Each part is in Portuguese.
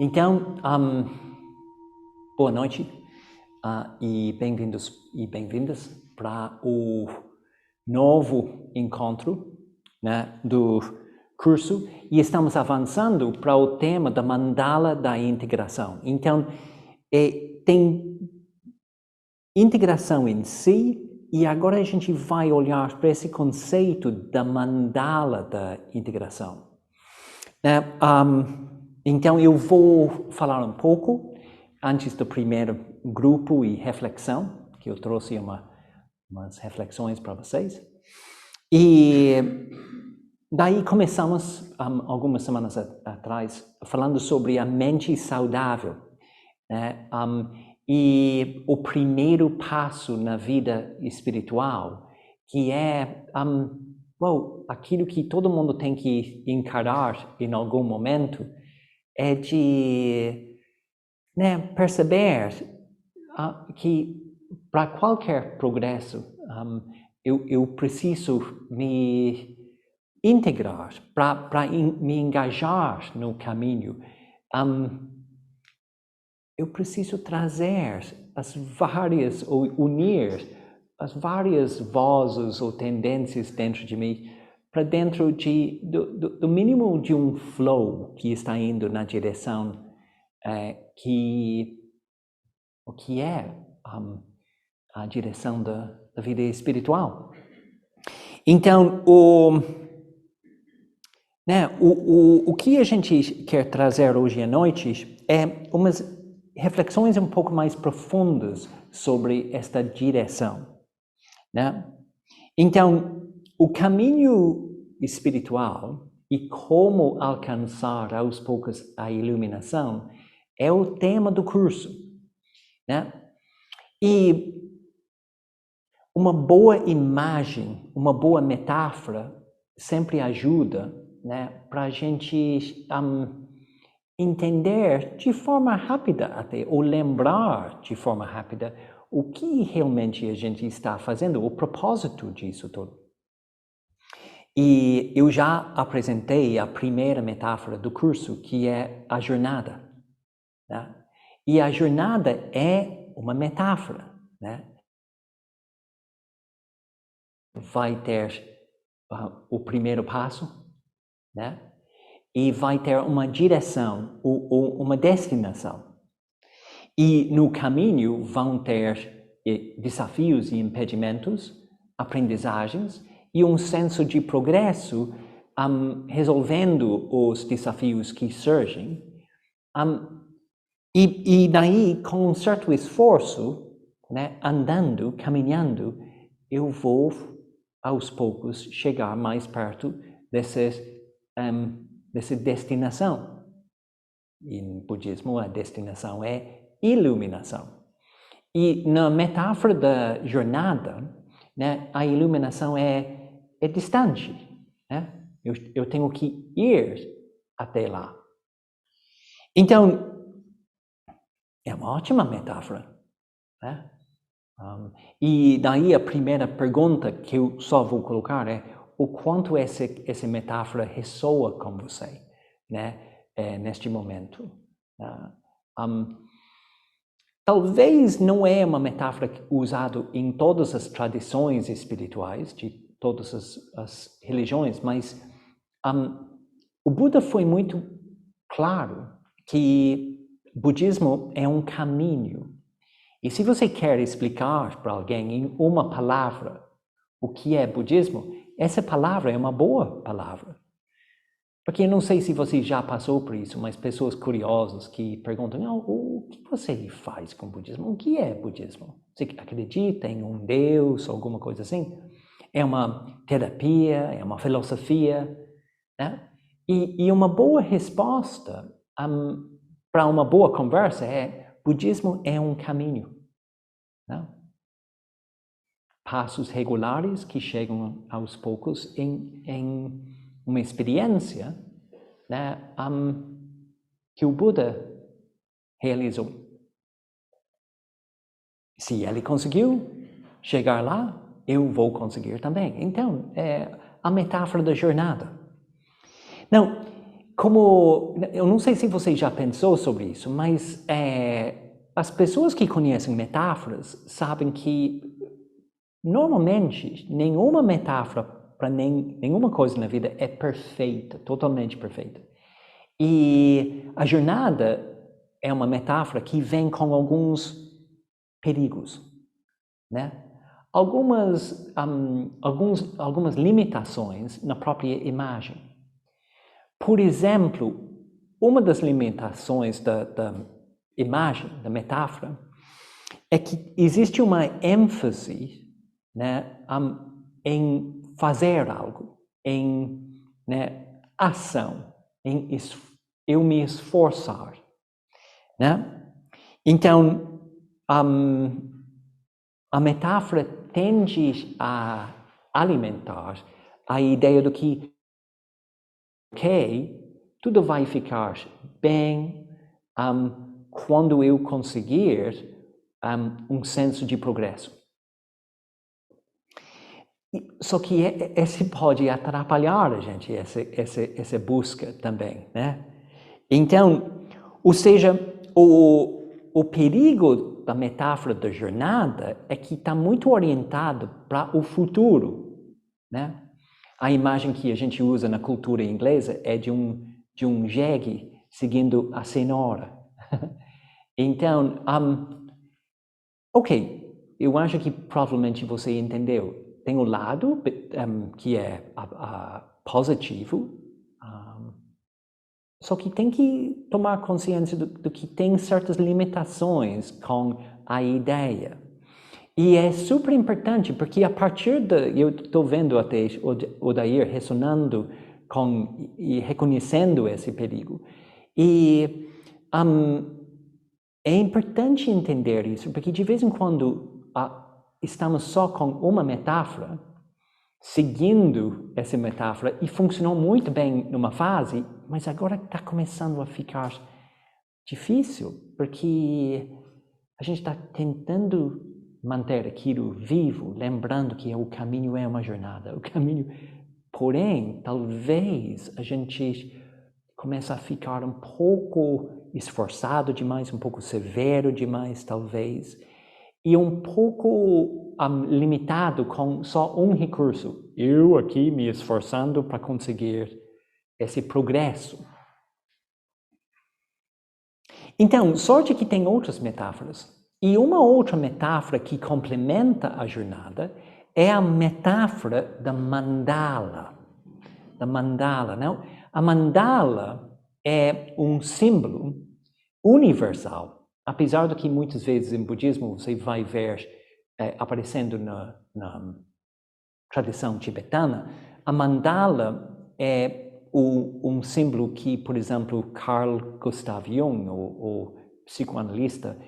Então, boa noite e bem-vindos e bem-vindas para o novo encontro, né, do curso, e estamos avançando para o tema da mandala da integração. Então, tem integração em si, e agora a gente vai olhar para esse conceito da mandala da integração. Então, eu vou falar um pouco antes do primeiro grupo e reflexão, que eu trouxe umas reflexões para vocês. E daí começamos, algumas semanas atrás, falando sobre a mente saudável, né? E o primeiro passo na vida espiritual, que é aquilo que todo mundo tem que encarar em algum momento, é de perceber que para qualquer progresso eu preciso me integrar, para me engajar no caminho. Eu preciso trazer ou unir as várias vozes ou tendências dentro de mim para dentro do mínimo de um flow que está indo na direção que é a direção da vida espiritual. Então, o que a gente quer trazer hoje à noite é umas reflexões um pouco mais profundas sobre esta direção, né? Então, o caminho espiritual e como alcançar aos poucos a iluminação é o tema do curso, né? E uma boa imagem, uma boa metáfora sempre ajuda, né, para a gente entender de forma rápida até, ou lembrar de forma rápida o que realmente a gente está fazendo, o propósito disso tudo. E eu já apresentei a primeira metáfora do curso, que é a jornada, né? E a jornada é uma metáfora, né? Vai ter o primeiro passo, né? E vai ter uma direção, ou uma destinação. E no caminho vão ter desafios e impedimentos, aprendizagens e um senso de progresso resolvendo os desafios que surgem. E daí, com um certo esforço, né, andando, caminhando, eu vou, aos poucos, chegar mais perto dessa destinação. E no budismo, a destinação é iluminação. E na metáfora da jornada, né, a iluminação é distante, né? Eu tenho que ir até lá. Então, é uma ótima metáfora, né? E daí a primeira pergunta que eu só vou colocar é o quanto essa metáfora ressoa com você, né, neste momento. Talvez não é uma metáfora usada em todas as tradições espirituais, de todas as religiões, mas o Buda foi muito claro que o budismo é um caminho. E se você quer explicar para alguém em uma palavra o que é budismo, essa palavra é uma boa palavra. Porque eu não sei se você já passou por isso, mas pessoas curiosas que perguntam, o que você faz com o budismo? O que é budismo? Você acredita em um Deus, alguma coisa assim? É uma terapia, é uma filosofia, né? E uma boa resposta para uma boa conversa é, budismo é um caminho, né? Passos regulares que chegam aos poucos em uma experiência, né, que o Buda realizou. Se ele conseguiu chegar lá, eu vou conseguir também. Então, é a metáfora da jornada. Não, como, eu não sei se você já pensou sobre isso, mas as pessoas que conhecem metáforas sabem que, normalmente, nenhuma metáfora para nenhuma coisa na vida é perfeita, totalmente perfeita. E a jornada é uma metáfora que vem com alguns perigos, né? Algumas limitações na própria imagem. Por exemplo, uma das limitações da imagem, da metáfora, é que existe uma ênfase, né, em fazer algo, em, né, ação, em eu me esforçar, né? Então, a metáfora tende a alimentar a ideia do que, ok, tudo vai ficar bem quando eu conseguir um senso de progresso. Só que esse pode atrapalhar a gente, essa busca também, né? Então, ou seja, o perigo da metáfora da jornada é que está muito orientado para o futuro, né? A imagem que a gente usa na cultura inglesa é de um jegue seguindo a cenoura. Então, ok, eu acho que provavelmente você entendeu. Tem o lado que é positivo, só que tem que tomar consciência do que tem certas limitações com a ideia. E é super importante, porque a partir eu estou vendo até o Odair ressonando e reconhecendo esse perigo. E é importante entender isso, porque de vez em quando estamos só com uma metáfora, seguindo essa metáfora, e funcionou muito bem numa fase, mas agora está começando a ficar difícil, porque a gente está tentando manter aquilo vivo, lembrando que o caminho é uma jornada, porém, talvez a gente comece a ficar um pouco esforçado demais, um pouco severo demais, talvez, e um pouco limitado com só um recurso. Eu aqui me esforçando para conseguir esse progresso. Então, sorte que tem outras metáforas. E uma outra metáfora que complementa a jornada é a metáfora da mandala. Da mandala, não? A mandala é um símbolo universal, apesar de que muitas vezes em budismo você vai ver aparecendo na tradição tibetana, a mandala é um símbolo que, por exemplo, Carl Gustav Jung, o psicoanalista,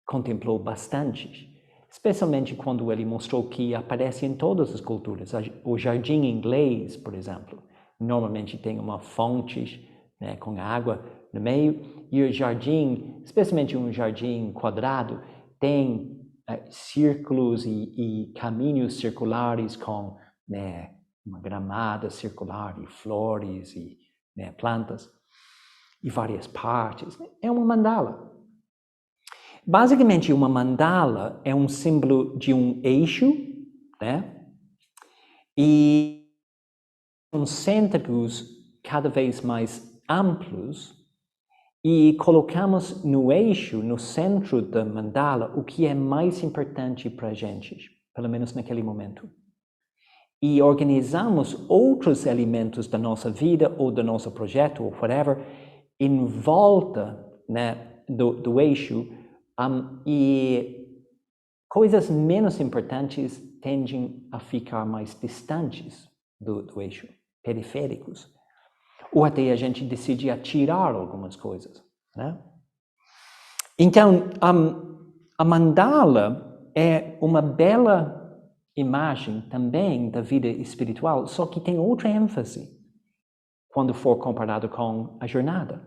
contemplou bastante, especialmente quando ele mostrou que aparece em todas as culturas. O jardim inglês, por exemplo, normalmente tem uma fonte, né, com água no meio, e o jardim, especialmente um jardim quadrado, tem círculos e caminhos circulares com, né, uma gramada circular e flores e, né, plantas e várias partes. É uma mandala. Basicamente, uma mandala é um símbolo de um eixo, né? E concêntricos cada vez mais amplos, e colocamos no eixo, no centro da mandala, o que é mais importante para a gente, pelo menos naquele momento. E organizamos outros elementos da nossa vida ou do nosso projeto ou whatever em volta, né, do eixo, e coisas menos importantes tendem a ficar mais distantes do eixo, periféricos. Ou até a gente decide atirar algumas coisas, né? Então, a mandala é uma bela imagem também da vida espiritual, só que tem outra ênfase quando for comparado com a jornada,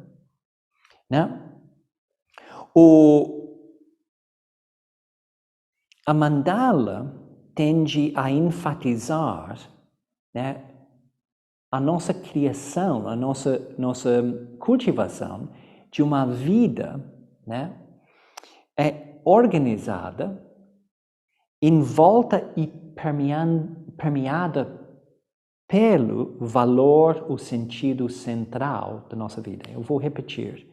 né? A mandala tende a enfatizar, né, a nossa criação, a nossa cultivação de uma vida, né, é organizada, envolta e permeada pelo valor, o sentido central da nossa vida. Eu vou repetir.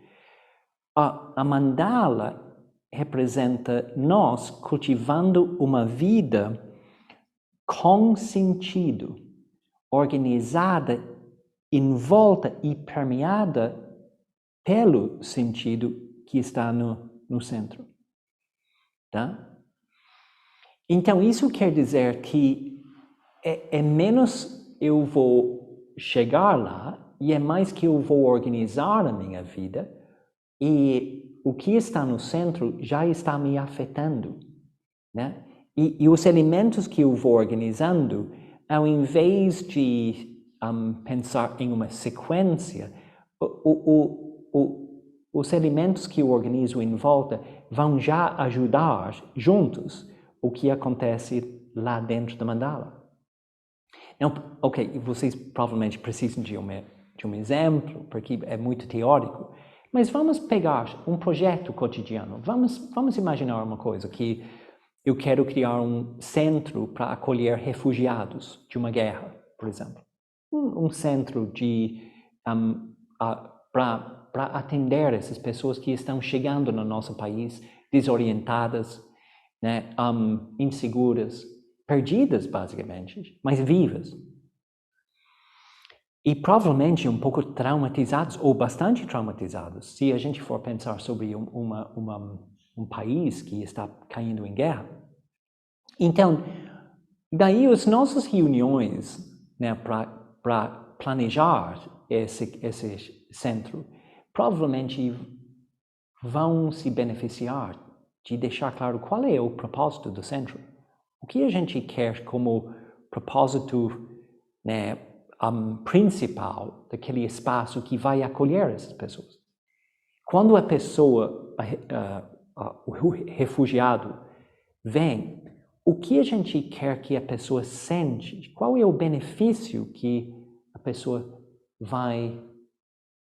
A mandala representa nós cultivando uma vida com sentido, organizada, envolta e permeada pelo sentido que está no centro. Tá? Então, isso quer dizer que é menos eu vou chegar lá e é mais que eu vou organizar a minha vida e o que está no centro já está me afetando, né? E os elementos que eu vou organizando, ao invés de pensar em uma sequência, os elementos que eu organizo em volta vão já ajudar juntos o que acontece lá dentro da mandala. Então, ok, vocês provavelmente precisam de um exemplo, porque é muito teórico, mas vamos pegar um projeto cotidiano. Vamos imaginar uma coisa, que eu quero criar um centro para acolher refugiados de uma guerra, por exemplo. Um centro para atender essas pessoas que estão chegando no nosso país desorientadas, né, inseguras, perdidas basicamente, mas vivas. E provavelmente um pouco traumatizados, ou bastante traumatizados, se a gente for pensar sobre um país que está caindo em guerra. Então, daí as nossas reuniões, né, para planejar esse centro, provavelmente vão se beneficiar de deixar claro qual é o propósito do centro. O que a gente quer como propósito, né, principal daquele espaço que vai acolher essas pessoas. Quando a pessoa, o refugiado, vem, o que a gente quer que a pessoa sente? Qual é o benefício que a pessoa vai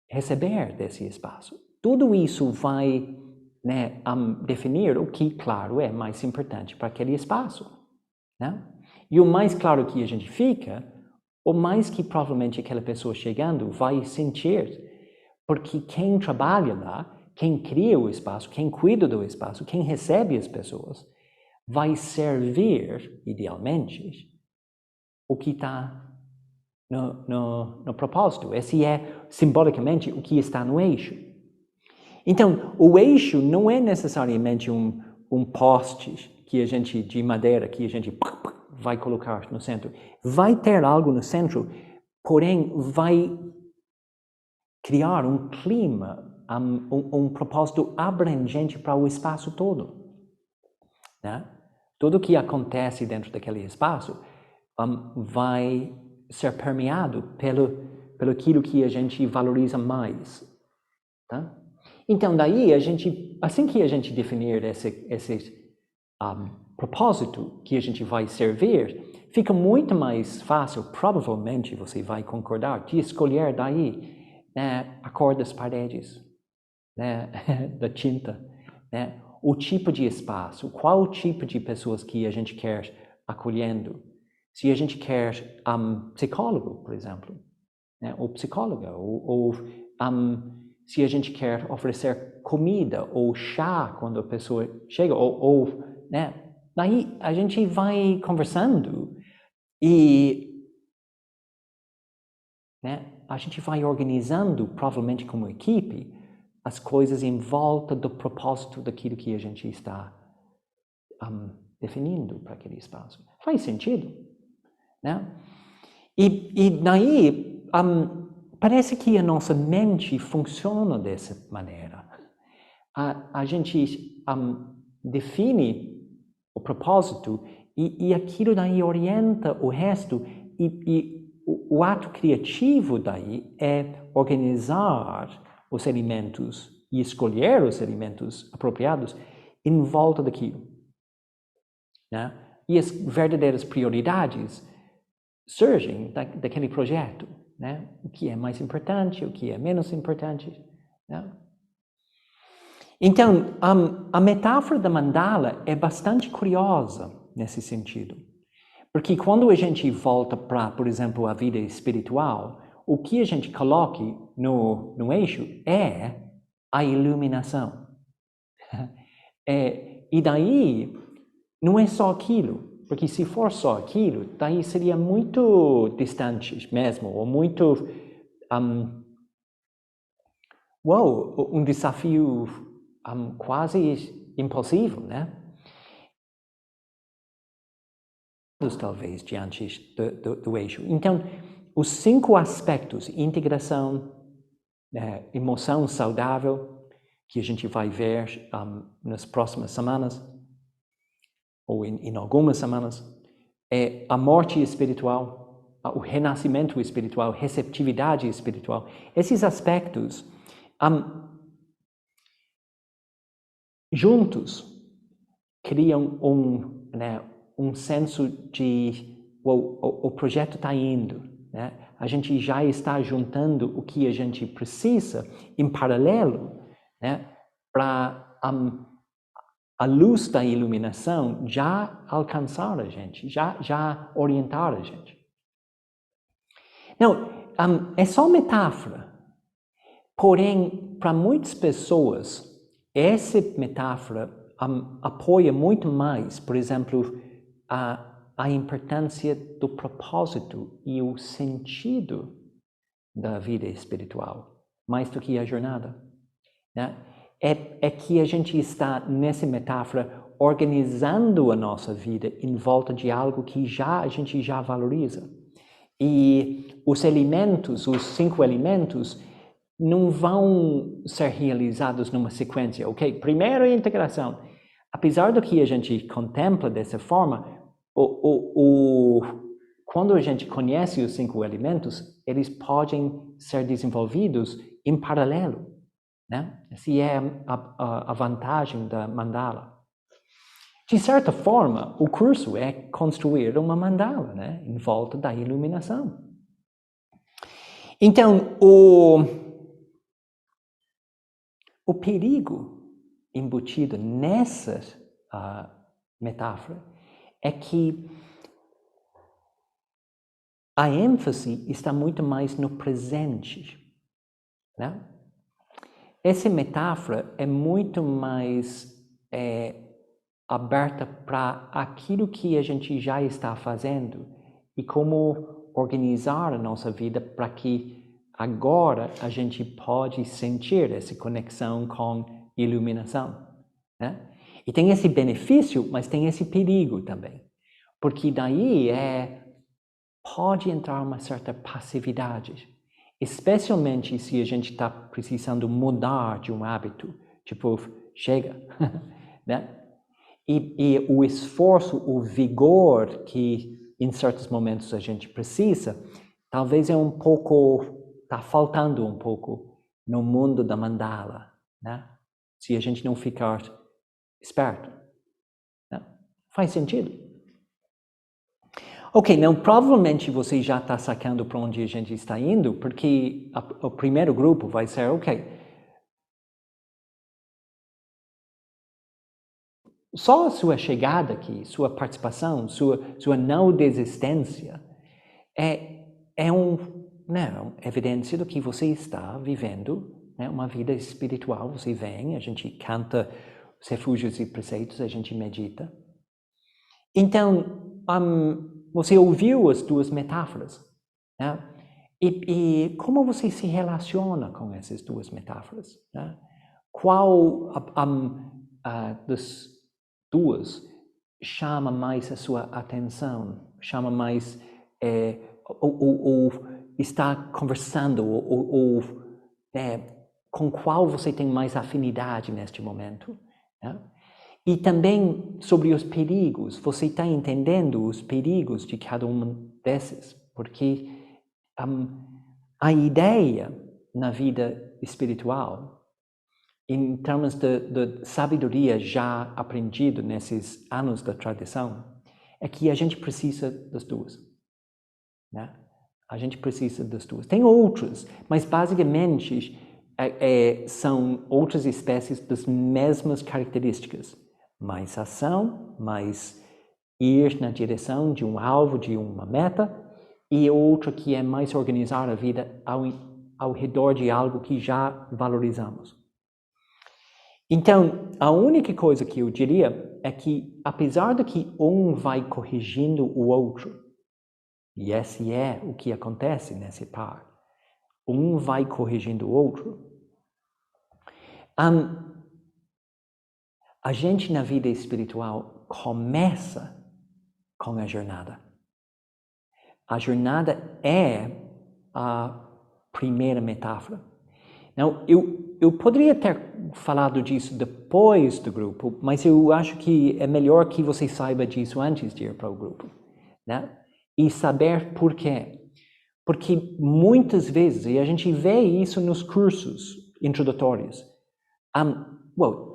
receber desse espaço? Tudo isso vai, né, definir o que, claro, é mais importante para aquele espaço, né? E o mais claro que a gente fica, o mais que provavelmente aquela pessoa chegando vai sentir, porque quem trabalha lá, quem cria o espaço, quem cuida do espaço, quem recebe as pessoas, vai servir, idealmente, o que está no propósito. Esse é, simbolicamente, o que está no eixo. Então, o eixo não é necessariamente um poste que a gente, de madeira, que a gente vai colocar no centro. Vai ter algo no centro, porém vai criar um clima, um propósito abrangente para o espaço todo, né? Tudo que acontece dentro daquele espaço vai ser permeado pelo aquilo que a gente valoriza mais, tá? Então, daí, assim que a gente definir esse propósito que a gente vai servir, fica muito mais fácil, provavelmente você vai concordar, de escolher daí, né, a cor das paredes, né, da tinta, né, o tipo de espaço, qual tipo de pessoas que a gente quer acolhendo. Se a gente quer psicólogo, por exemplo, né, ou psicóloga, ou se a gente quer oferecer comida ou chá quando a pessoa chega, né, daí a gente vai conversando e, né, a gente vai organizando, provavelmente como equipe, as coisas em volta do propósito daquilo que a gente está definindo para aquele espaço. Faz sentido, né? E daí, parece que a nossa mente funciona dessa maneira. A gente define o propósito e aquilo daí orienta o resto e o ato criativo daí é organizar os elementos e escolher os elementos apropriados em volta daquilo, né? E as verdadeiras prioridades surgem daquele projeto. né? O que é mais importante, o que é menos importante, né? Então, a metáfora da mandala é bastante curiosa nesse sentido. Porque quando a gente volta para, por exemplo, a vida espiritual, o que a gente coloca no eixo é a iluminação. E daí, não é só aquilo. Porque se for só aquilo, daí seria muito distante mesmo, ou muito... um desafio quase impossível, né? Talvez, diante do eixo. Então, os 5 aspectos, integração, emoção saudável, que a gente vai ver nas próximas semanas, ou em algumas semanas, a morte espiritual, o renascimento espiritual, receptividade espiritual. Esses aspectos, juntos, criam um senso de o projeto está indo, né? A gente já está juntando o que a gente precisa em paralelo, né? Para a luz da iluminação já alcançar a gente, já orientar a gente. Não, é só metáfora. Porém, para muitas pessoas, essa metáfora apoia muito mais, por exemplo, a importância do propósito e o sentido da vida espiritual, mais do que a jornada, né? É que a gente está, nessa metáfora, organizando a nossa vida em volta de algo que a gente já valoriza. E os elementos, os 5 elementos, não vão ser realizados numa sequência, ok? Primeiro a integração. Apesar do que a gente contempla dessa forma, quando a gente conhece os 5 elementos, eles podem ser desenvolvidos em paralelo, né? Essa é a vantagem da mandala. De certa forma, o curso é construir uma mandala, né? Em volta da iluminação. Então, o perigo embutido nessa metáfora é que a ênfase está muito mais no presente, né? Essa metáfora é muito mais aberta para aquilo que a gente já está fazendo e como organizar a nossa vida para que agora a gente pode sentir essa conexão com iluminação, né? E tem esse benefício, mas tem esse perigo também, porque daí pode entrar uma certa passividade, especialmente se a gente está precisando mudar de um hábito, tipo, chega, né? E o esforço, o vigor que em certos momentos a gente precisa, talvez está faltando um pouco no mundo da mandala, né? Se a gente não ficar esperto, né? Faz sentido? Ok, não, provavelmente você já está sacando para onde a gente está indo, porque o primeiro grupo vai ser, ok, só a sua chegada aqui, sua participação, sua não desistência é uma evidência do que você está vivendo, né? Uma vida espiritual. Você vem, a gente canta os refúgios e preceitos, a gente medita. Então, você ouviu as 2 metáforas, né? E como você se relaciona com essas 2 metáforas, né? Qual das 2 chama mais a sua atenção, chama mais, ou está conversando, com qual você tem mais afinidade neste momento, né? E também sobre os perigos, você está entendendo os perigos de cada um desses, porque a ideia na vida espiritual, em termos de sabedoria já aprendido nesses anos da tradição, é que a gente precisa das 2, né? A gente precisa das duas. Tem outros, mas basicamente são outras espécies das mesmas características. Mais ação, mais ir na direção de um alvo, de uma meta, e outra que é mais organizar a vida ao redor de algo que já valorizamos. Então, a única coisa que eu diria é que, apesar de que um vai corrigindo o outro, e esse é o que acontece nesse par, um vai corrigindo o outro, a gente na vida espiritual começa com a jornada. A jornada é a primeira metáfora. Não, eu poderia ter falado disso depois do grupo, mas eu acho que é melhor que você saiba disso antes de ir para o grupo, né? E saber por quê. Porque muitas vezes, e a gente vê isso nos cursos introdutórios,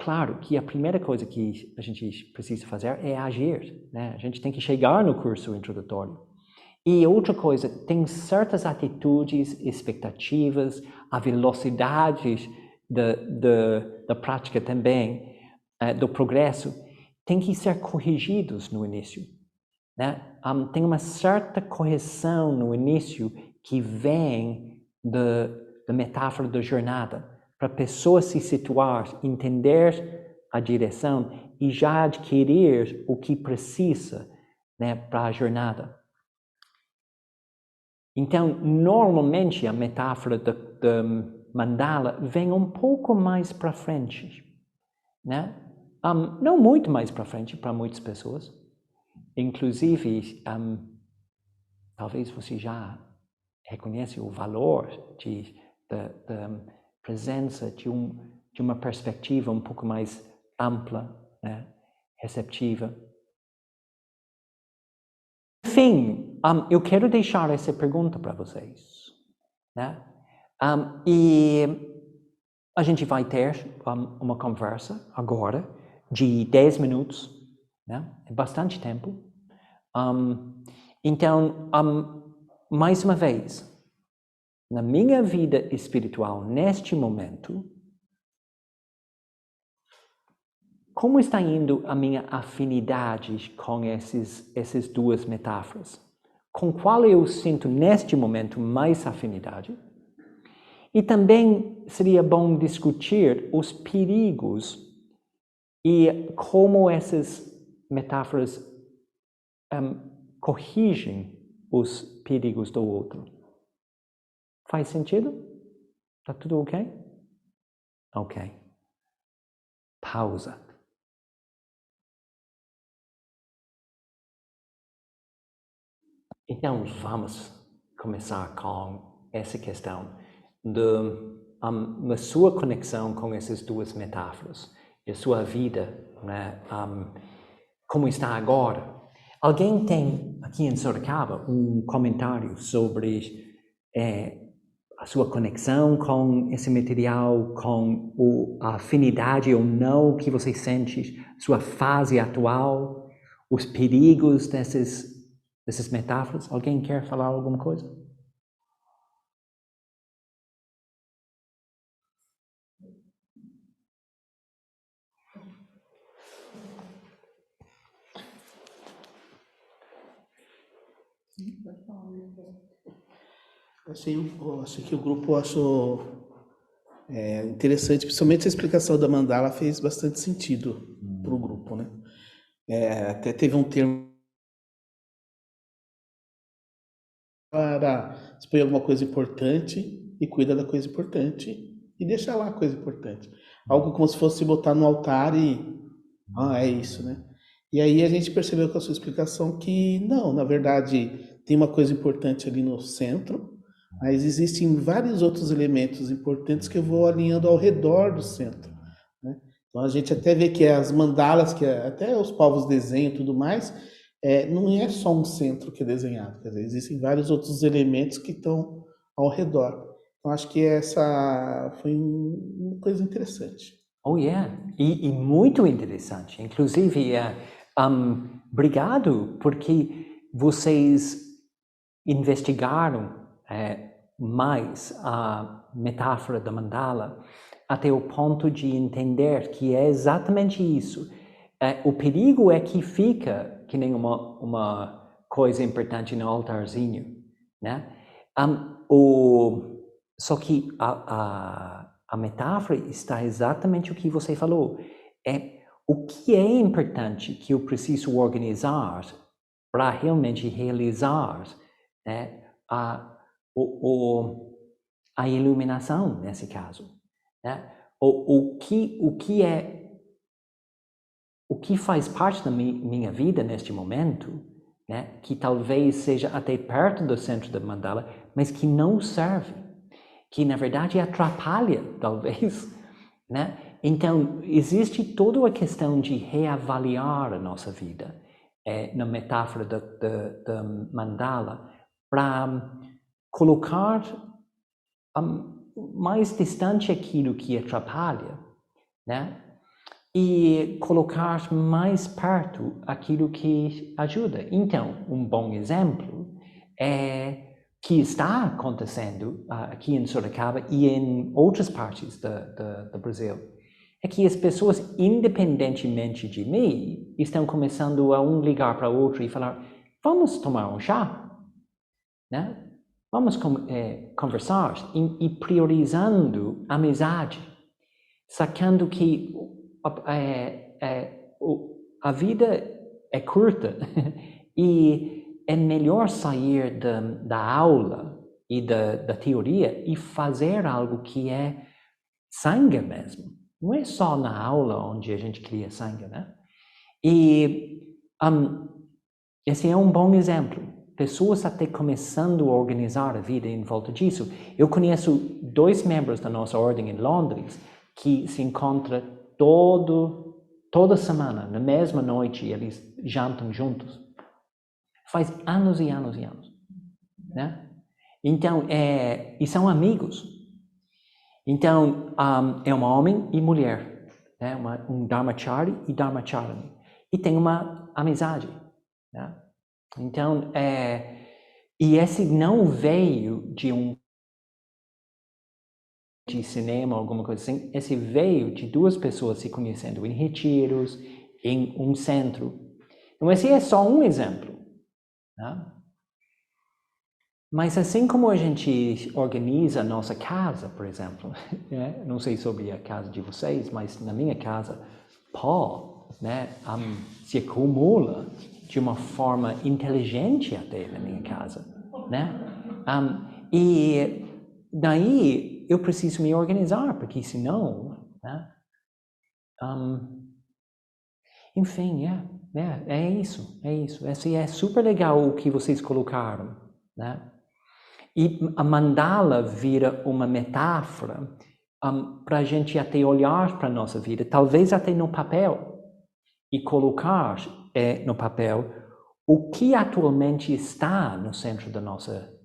claro que a primeira coisa que a gente precisa fazer é agir, né? A gente tem que chegar no curso introdutório. E outra coisa, tem certas atitudes, expectativas, a velocidade da prática também, do progresso, tem que ser corrigidos no início, né? Tem uma certa correção no início que vem da metáfora da jornada, para a pessoa se situar, entender a direção e já adquirir o que precisa, né, para a jornada. Então, normalmente a metáfora da mandala vem um pouco mais para frente, né? Não muito mais para frente para muitas pessoas. Inclusive, talvez você já reconhece o valor da presença de uma perspectiva um pouco mais ampla, né? Receptiva. Enfim, eu quero deixar essa pergunta para vocês, né? E a gente vai ter uma conversa agora de 10 minutos, né? É bastante tempo. Então, mais uma vez, na minha vida espiritual, neste momento, como está indo a minha afinidade com essas duas metáforas? Com qual eu sinto neste momento mais afinidade? E também seria bom discutir os perigos e como essas metáforas corrigem os perigos do outro. Faz sentido? Tá tudo ok? Ok. Pausa. Então, vamos começar com essa questão da sua conexão com essas duas metáforas, e a sua vida, né, como está agora. Alguém tem, aqui em Sorocaba, um comentário sobre a sua conexão com esse material, com a afinidade ou não que você sente, sua fase atual, os perigos dessas metáforas? Alguém quer falar alguma coisa? Achei que o grupo achou interessante, principalmente a explicação da mandala fez bastante sentido para o grupo, né? Até teve um termo para expor alguma coisa importante e cuida da coisa importante e deixa lá a coisa importante. Algo como se fosse botar no altar e é isso, né? E aí a gente percebeu com a sua explicação que não, na verdade tem uma coisa importante ali no centro, mas existem vários outros elementos importantes que eu vou alinhando ao redor do centro, né? Então a gente até vê que as mandalas, que até os povos desenham e tudo mais, não é só um centro que é desenhado, quer dizer, existem vários outros elementos que estão ao redor. Então acho que essa foi uma coisa interessante. Oh, yeah. E muito interessante. Inclusive, obrigado porque vocês investigaram mais a metáfora da mandala até o ponto de entender que é exatamente isso. O perigo é que fica que nem uma coisa importante no altarzinho, né? Só que a metáfora está exatamente o que você falou. O que é importante que eu preciso organizar para realmente realizar, né, a iluminação nesse caso, né? O que faz parte da minha vida neste momento, né, que talvez seja até perto do centro da mandala, mas que não serve, que na verdade atrapalha, talvez, né? Então, existe toda a questão de reavaliar a nossa vida, na metáfora da mandala, para colocar mais distante aquilo que atrapalha, né? E colocar mais perto aquilo que ajuda. Então, um bom exemplo que está acontecendo aqui em Sorocaba e em outras partes do Brasil, é que as pessoas, independentemente de mim, estão começando a um ligar para o outro e falar, vamos tomar um chá, né? Vamos conversar e priorizando a amizade, sacando que a vida é curta e é melhor sair da aula e da teoria e fazer algo que é sangue mesmo. Não é só na aula onde a gente cria sangue, né? E esse é um bom exemplo. Pessoas até começando a organizar a vida em volta disso. Eu conheço 2 membros da nossa ordem em Londres que se encontram toda semana, na mesma noite, eles jantam juntos. Faz anos e anos e anos, né? Então, e são amigos. Então, é um homem e mulher, né? Um Dharmachari e Dharmacharani. E tem uma amizade, né? Então, e esse não veio de cinema ou alguma coisa assim, esse veio de 2 pessoas se conhecendo em retiros, em um centro. Então, esse é só um exemplo, né? Mas assim como a gente organiza a nossa casa, por exemplo, né? Não sei sobre a casa de vocês, mas na minha casa, pó, né, se acumula de uma forma inteligente até na minha casa, né? E daí eu preciso me organizar, porque senão, né? Enfim, é isso. Esse é super legal o que vocês colocaram, né? E a mandala vira uma metáfora para a gente até olhar para a nossa vida, talvez até no papel, e colocar no papel o que atualmente está no centro da nossa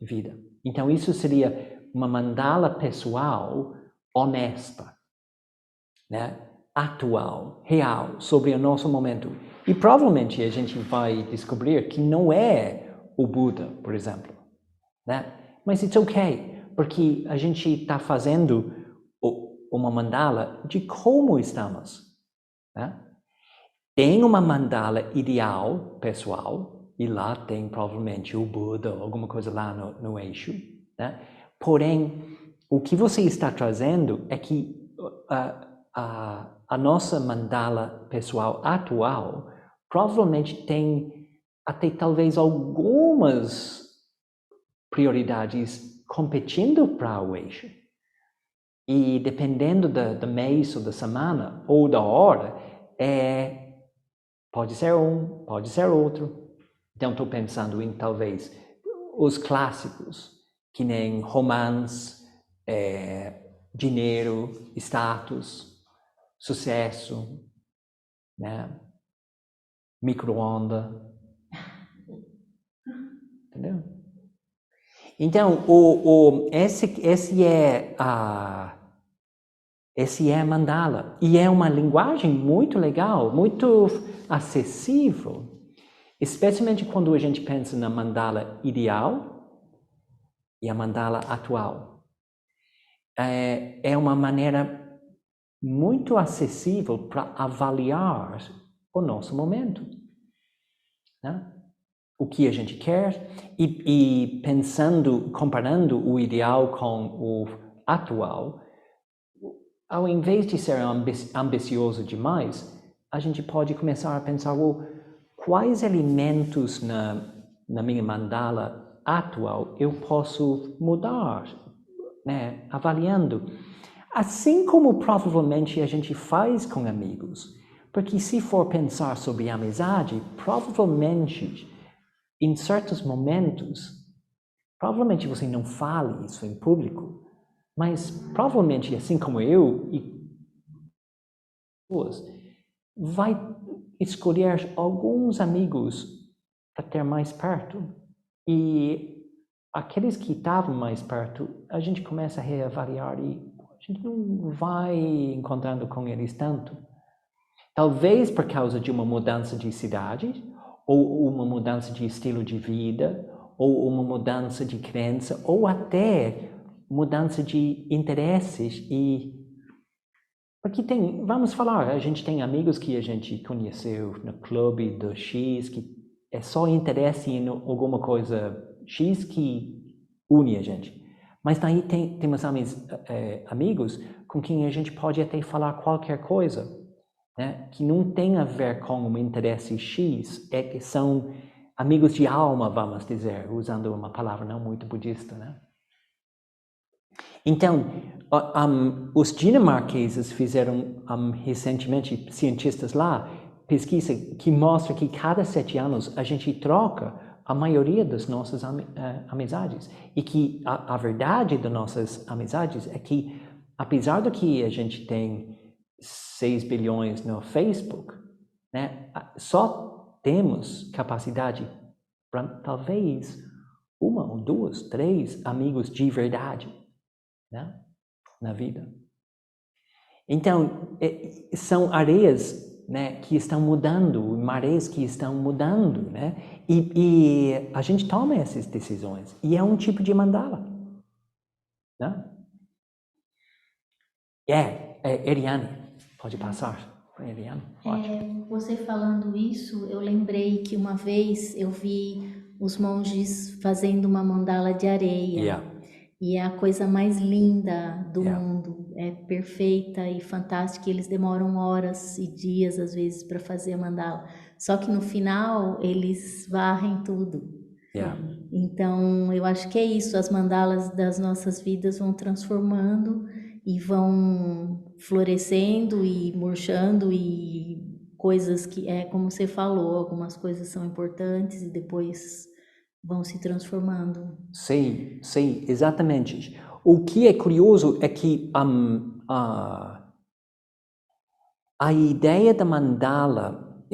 vida. Então, isso seria uma mandala pessoal honesta, né? Atual, real, sobre o nosso momento. E provavelmente a gente vai descobrir que não é o Buda, por exemplo, né? Mas it's okay, porque a gente está fazendo uma mandala de como estamos, né? Tem uma mandala ideal, pessoal, e lá tem provavelmente o Buda ou alguma coisa lá no eixo, né? Porém, o que você está trazendo é que a nossa mandala pessoal atual provavelmente tem até talvez algumas prioridades competindo para o eixo. E dependendo do mês ou da semana ou da hora, pode ser um, pode ser outro. Então estou pensando em talvez os clássicos, que nem romance, dinheiro, status, sucesso, né? Micro-onda. Entendeu? Então, esse é a mandala. E é uma linguagem muito legal, muito acessível, especialmente quando a gente pensa na mandala ideal, e a mandala atual. É uma maneira muito acessível para avaliar o nosso momento, né? O que a gente quer e pensando, comparando o ideal com o atual, ao invés de ser ambicioso demais, a gente pode começar a pensar, quais elementos na minha mandala atual eu posso mudar, né? Avaliando. Assim como provavelmente a gente faz com amigos. Porque se for pensar sobre amizade, provavelmente, em certos momentos, provavelmente você não fale isso em público, mas provavelmente, assim como eu e pessoas, vai escolher alguns amigos para ter mais perto. E aqueles que estavam mais perto, a gente começa a reavaliar e a gente não vai encontrando com eles tanto. Talvez por causa de uma mudança de cidade, ou uma mudança de estilo de vida, ou uma mudança de crença, ou até mudança de interesses. Porque vamos falar, a gente tem amigos que a gente conheceu no clube do X, que é só interesse em alguma coisa X que une a gente. Mas daí temos amigos com quem a gente pode até falar qualquer coisa, né? Que não tem a ver com um interesse X, que são amigos de alma, vamos dizer, usando uma palavra não muito budista, né? Então, os dinamarqueses fizeram recentemente, cientistas lá, pesquisa que mostra que cada 7 anos a gente troca a maioria das nossas amizades. E que a verdade das nossas amizades é que, apesar do que a gente tem 6 bilhões no Facebook, né, só temos capacidade para talvez 1 ou 2, 3 amigos de verdade, né, na vida. Então, são areias, né, que estão mudando, marés que estão mudando, né? E a gente toma essas decisões. E é um tipo de mandala, né? Eliane, pode passar. Eliane, você falando isso, eu lembrei que uma vez eu vi os monges fazendo uma mandala de areia. Yeah. E é a coisa mais linda do Yeah. mundo. É perfeita e fantástica. Eles demoram horas e dias, às vezes, para fazer a mandala. Só que no final, eles varrem tudo. Yeah. Então, eu acho que é isso. As mandalas das nossas vidas vão transformando e vão florescendo e murchando e coisas que, como você falou, algumas coisas são importantes e depois vão se transformando. Sim, exatamente. O que é curioso é que a ideia da mandala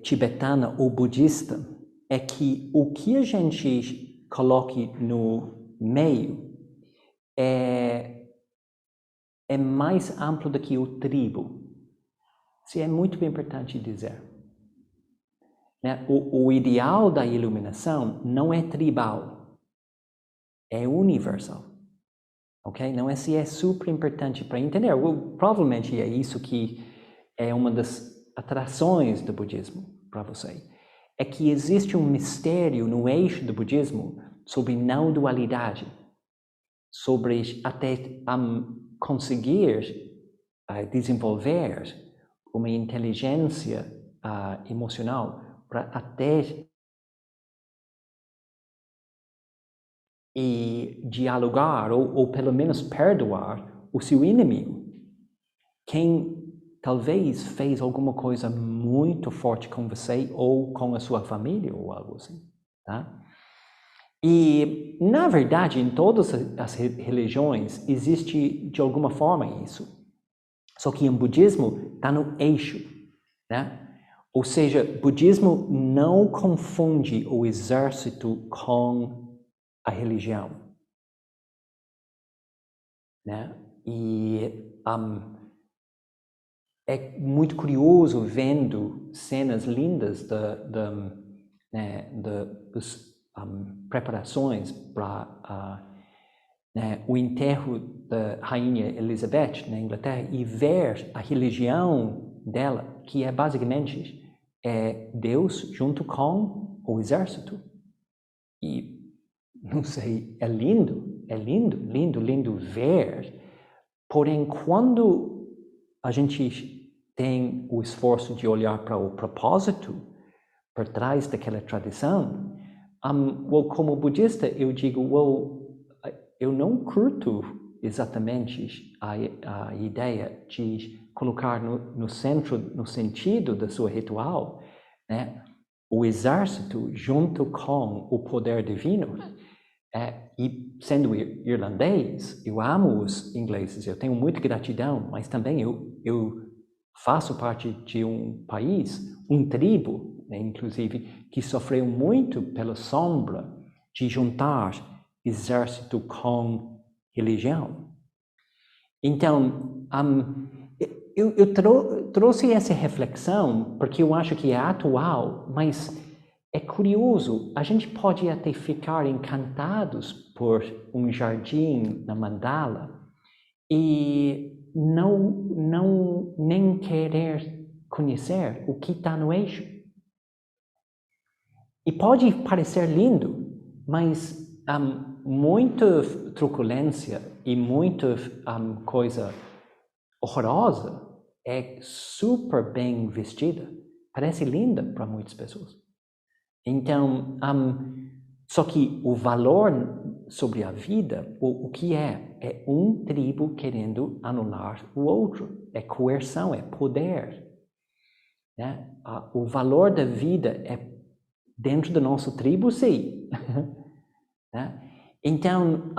tibetana ou budista é que o que a gente coloque no meio é mais amplo do que o tribo. Isso é muito importante dizer. Né? O ideal da iluminação não é tribal, é universal. Okay? Não é se é super importante para entender. Provavelmente é isso que é uma das atrações do budismo para você. É que existe um mistério no eixo do budismo sobre não dualidade, sobre até conseguir desenvolver uma inteligência emocional para até dialogar ou pelo menos perdoar o seu inimigo. Quem talvez fez alguma coisa muito forte com você ou com a sua família ou algo assim, tá? E, na verdade, em todas as religiões existe de alguma forma isso. Só que em budismo está no eixo, né? Ou seja, budismo não confunde o exército com a religião, né? E é muito curioso vendo cenas lindas das preparações para né, o enterro da rainha Elizabeth na Inglaterra e ver a religião dela, que é basicamente Deus junto com o exército. E, não sei, é lindo ver. Porém, quando a gente tem o esforço de olhar para o propósito por trás daquela tradição, como budista, eu digo, eu não curto exatamente a ideia de colocar no centro, no sentido da sua ritual, né, o exército junto com o poder divino. E sendo irlandês, eu amo os ingleses, eu tenho muita gratidão, mas também eu faço parte de um país, tribo, né, inclusive, que sofreu muito pela sombra de juntar exército com religião. Então, eu trouxe essa reflexão porque eu acho que é atual, mas é curioso, a gente pode até ficar encantados por um jardim na mandala e não nem querer conhecer o que está no eixo. E pode parecer lindo, mas muita truculência e muita coisa horrorosa é super bem vestida. Parece linda para muitas pessoas. Então, só que o valor sobre a vida, o que é um tribo querendo anular o outro. É coerção, é poder. Né? O valor da vida é dentro da nossa tribo, sim. Né? Então,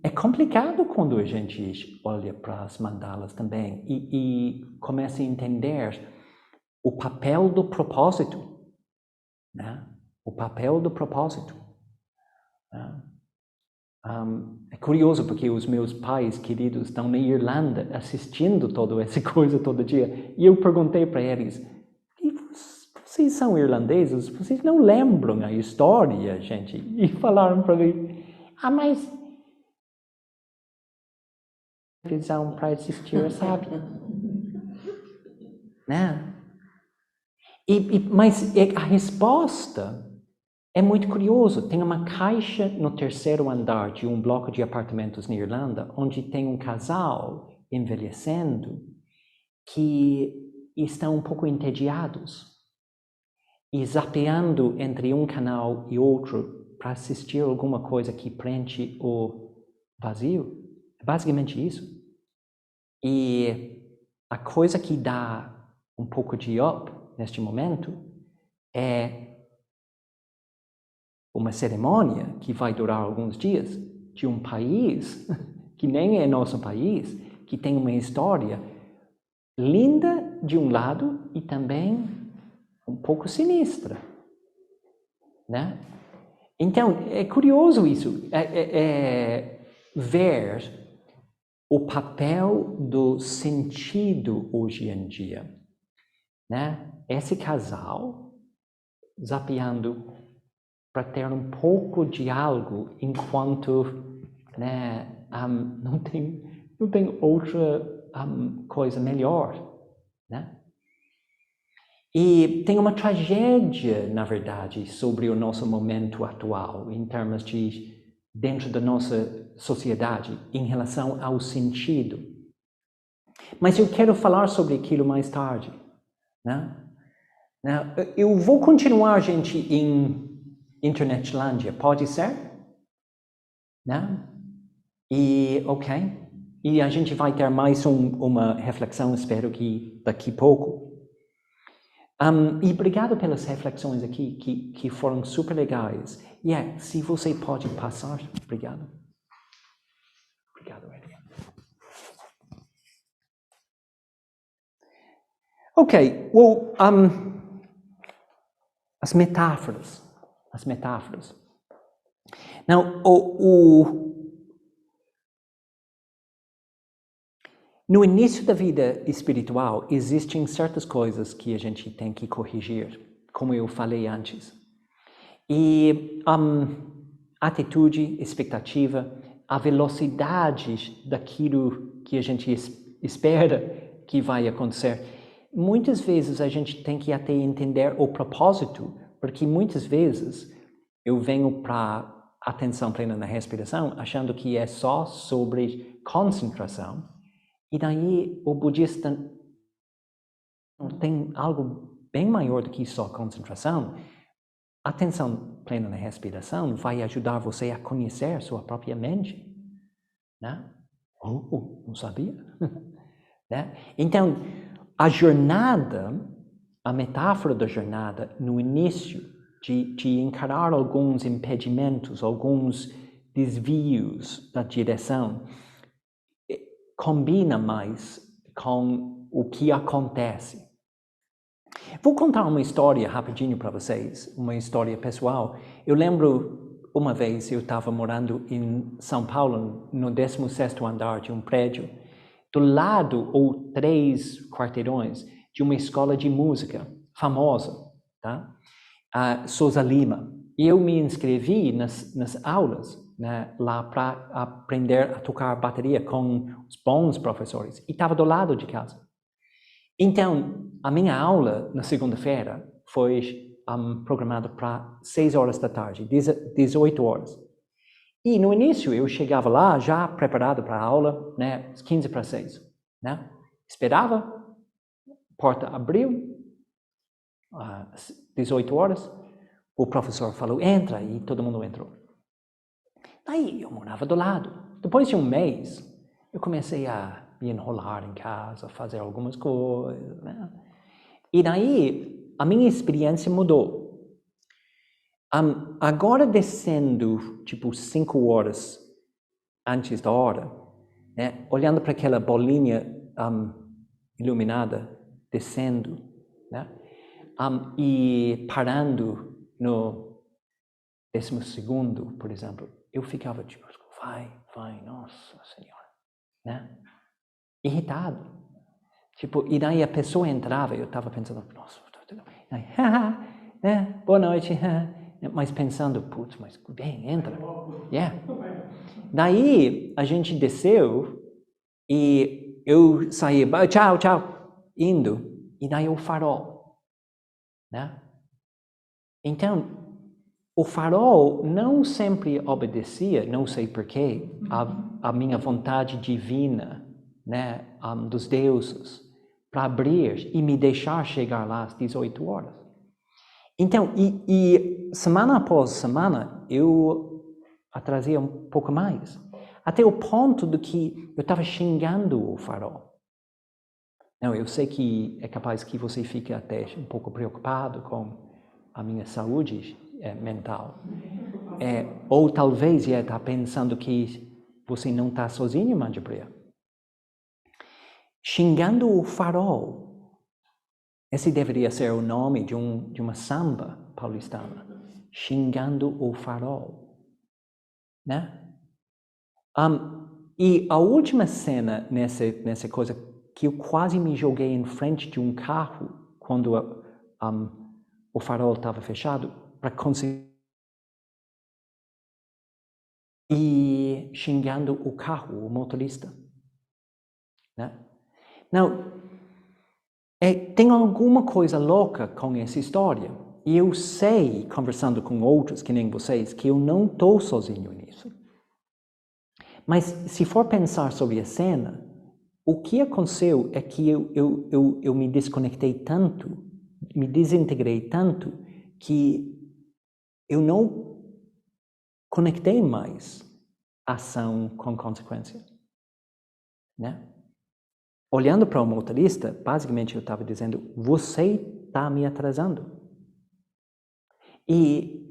é complicado quando a gente olha para as mandalas também e começa a entender o papel do propósito. Né? O papel do propósito. É curioso porque os meus pais queridos estão na Irlanda assistindo toda essa coisa todo dia. E eu perguntei para eles, vocês são irlandeses? Vocês não lembram a história, gente? E falaram para mim, mas televisão para assistir, sabe? Né? Mas a resposta é muito curioso. Tem uma caixa no terceiro andar de um bloco de apartamentos na Irlanda, onde tem um casal envelhecendo que estão um pouco entediados e zapeando entre um canal e outro para assistir alguma coisa que preenche o vazio. É basicamente isso. E a coisa que dá um pouco de up neste momento é uma cerimônia que vai durar alguns dias de um país que nem é nosso país, que tem uma história linda de um lado e também um pouco sinistra, né? Então, é curioso isso, ver o papel do sentido hoje em dia, né? Esse casal zapeando para ter um pouco de algo enquanto, né, não tem outra coisa melhor, né? E tem uma tragédia, na verdade, sobre o nosso momento atual, em termos de dentro da nossa sociedade, em relação ao sentido. Mas eu quero falar sobre aquilo mais tarde, né? Eu vou continuar, gente, em Internetlândia, pode ser? Né? E, ok. E a gente vai ter mais uma reflexão, espero que daqui a pouco. E obrigado pelas reflexões aqui, que foram super legais. E se você pode passar, obrigado. Obrigado, Eliane. Ok, well, as metáforas. Now, no início da vida espiritual, existem certas coisas que a gente tem que corrigir, como eu falei antes. E atitude, expectativa, a velocidade daquilo que a gente espera que vai acontecer. Muitas vezes a gente tem que até entender o propósito, porque muitas vezes eu venho para atenção plena na respiração achando que é só sobre concentração, e daí o budista tem algo bem maior do que só concentração. Atenção plena na respiração vai ajudar você a conhecer sua própria mente, né? Não sabia? Né? Então, a jornada, a metáfora da jornada no início, de encarar alguns impedimentos, alguns desvios da direção, combina mais com o que acontece. Vou contar uma história rapidinho para vocês, uma história pessoal. Eu lembro, uma vez eu estava morando em São Paulo, no 16º andar de um prédio, do lado, ou 3 quarteirões, de uma escola de música famosa, tá? A Souza Lima. E eu me inscrevi nas aulas, né, lá para aprender a tocar bateria com os bons professores. E estava do lado de casa. Então, a minha aula na segunda-feira foi programada para 6 horas da tarde, 18 horas. E no início eu chegava lá já preparado para a aula, né, 15 para 6. Né? Esperava, a porta abriu, às 18 horas, o professor falou, entra, e todo mundo entrou. Aí eu morava do lado. Depois de um mês, eu comecei a me enrolar em casa, fazer algumas coisas, né? E daí, a minha experiência mudou. Agora descendo, tipo, 5 horas antes da hora, né? Olhando para aquela bolinha iluminada, descendo, né? E parando no 12º, por exemplo, eu ficava tipo, vai, nossa senhora, né? Irritado. Tipo, e daí a pessoa entrava e eu estava pensando, nossa, aí, né? Boa noite, mas pensando, putz, mas bem, entra. Yeah. Daí a gente desceu e eu saí, tchau, indo, e daí o farol, né? Então, o farol não sempre obedecia, não sei porquê, a minha vontade divina, né, dos deuses, para abrir e me deixar chegar lá às 18 horas. Então, e semana após semana, eu atrasei um pouco mais, até o ponto de que eu estava xingando o farol. Não, eu sei que é capaz que você fique até um pouco preocupado com a minha saúde mental. Ou talvez está pensando que você não está sozinho, Manjapriya. Xingando o farol. Esse deveria ser o nome de uma samba paulistana. Xingando o farol. Né? E a última cena nessa coisa que eu quase me joguei em frente de um carro quando o farol estava fechado para conseguir e xingando o carro, o motorista. Né? Não, tem alguma coisa louca com essa história. E eu sei, conversando com outros, que nem vocês, que eu não estou sozinho nisso. Mas se for pensar sobre a cena, o que aconteceu é que eu me desconectei tanto, me desintegrei tanto, que eu não conectei mais ação com consequência. Né? Olhando para o motorista, basicamente eu estava dizendo, você está me atrasando. E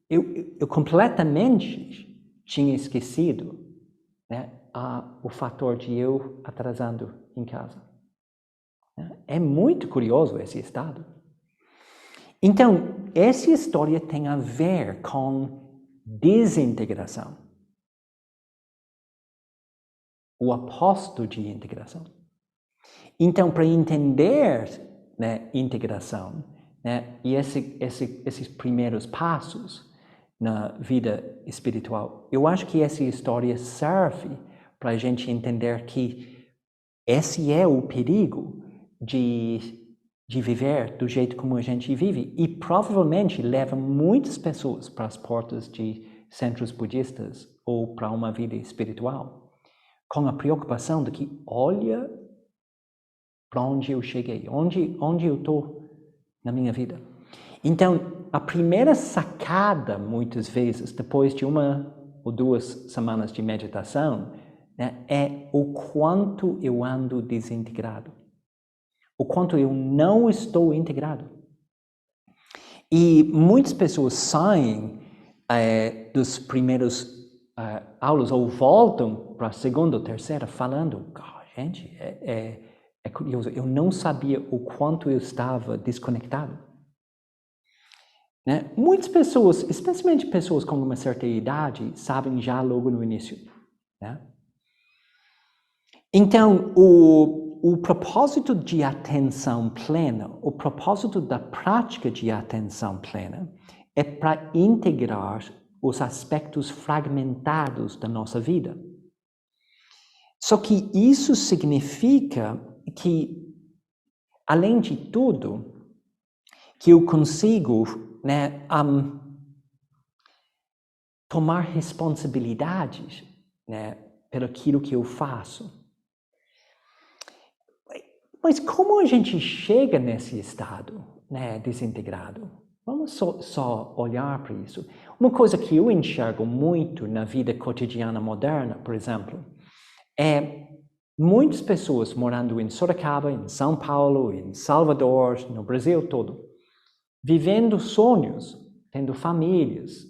eu completamente tinha esquecido, né, o fator de eu atrasando em casa. É muito curioso esse estado. Então, essa história tem a ver com desintegração. O oposto de integração. Então, para entender, né, integração, né, e esses primeiros passos, na vida espiritual. Eu acho que essa história serve para a gente entender que esse é o perigo de viver do jeito como a gente vive, e provavelmente leva muitas pessoas para as portas de centros budistas ou para uma vida espiritual, com a preocupação de que, olha para onde eu cheguei, onde eu estou na minha vida. Então, a primeira sacada, muitas vezes, depois de 1 ou 2 semanas de meditação, né, é o quanto eu ando desintegrado, o quanto eu não estou integrado. E muitas pessoas saem dos primeiros aulas ou voltam para a segunda ou terceira falando, gente, é curioso, eu não sabia o quanto eu estava desconectado. Né? Muitas pessoas, especialmente pessoas com uma certa idade, sabem já logo no início. Né? Então, o propósito de atenção plena, o propósito da prática de atenção plena é para integrar os aspectos fragmentados da nossa vida. Só que isso significa que, além de tudo, que eu consigo, né, tomar responsabilidades, né, pelo aquilo que eu faço. Mas como a gente chega nesse estado, né, desintegrado? Vamos só olhar para isso. Uma coisa que eu enxergo muito na vida cotidiana moderna, por exemplo, é muitas pessoas morando em Sorocaba, em São Paulo, em Salvador, no Brasil todo, vivendo sonhos, tendo famílias,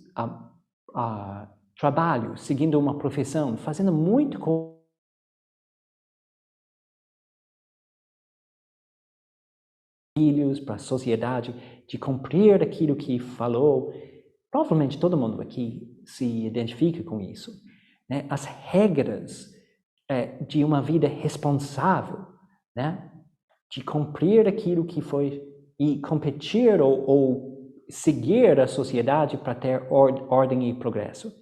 trabalho, seguindo uma profissão, fazendo muito filhos para a sociedade, de cumprir aquilo que falou. Provavelmente todo mundo aqui se identifica com isso. Né? As regras de uma vida responsável, né? De cumprir aquilo que foi e competir ou seguir a sociedade para ter ordem e progresso.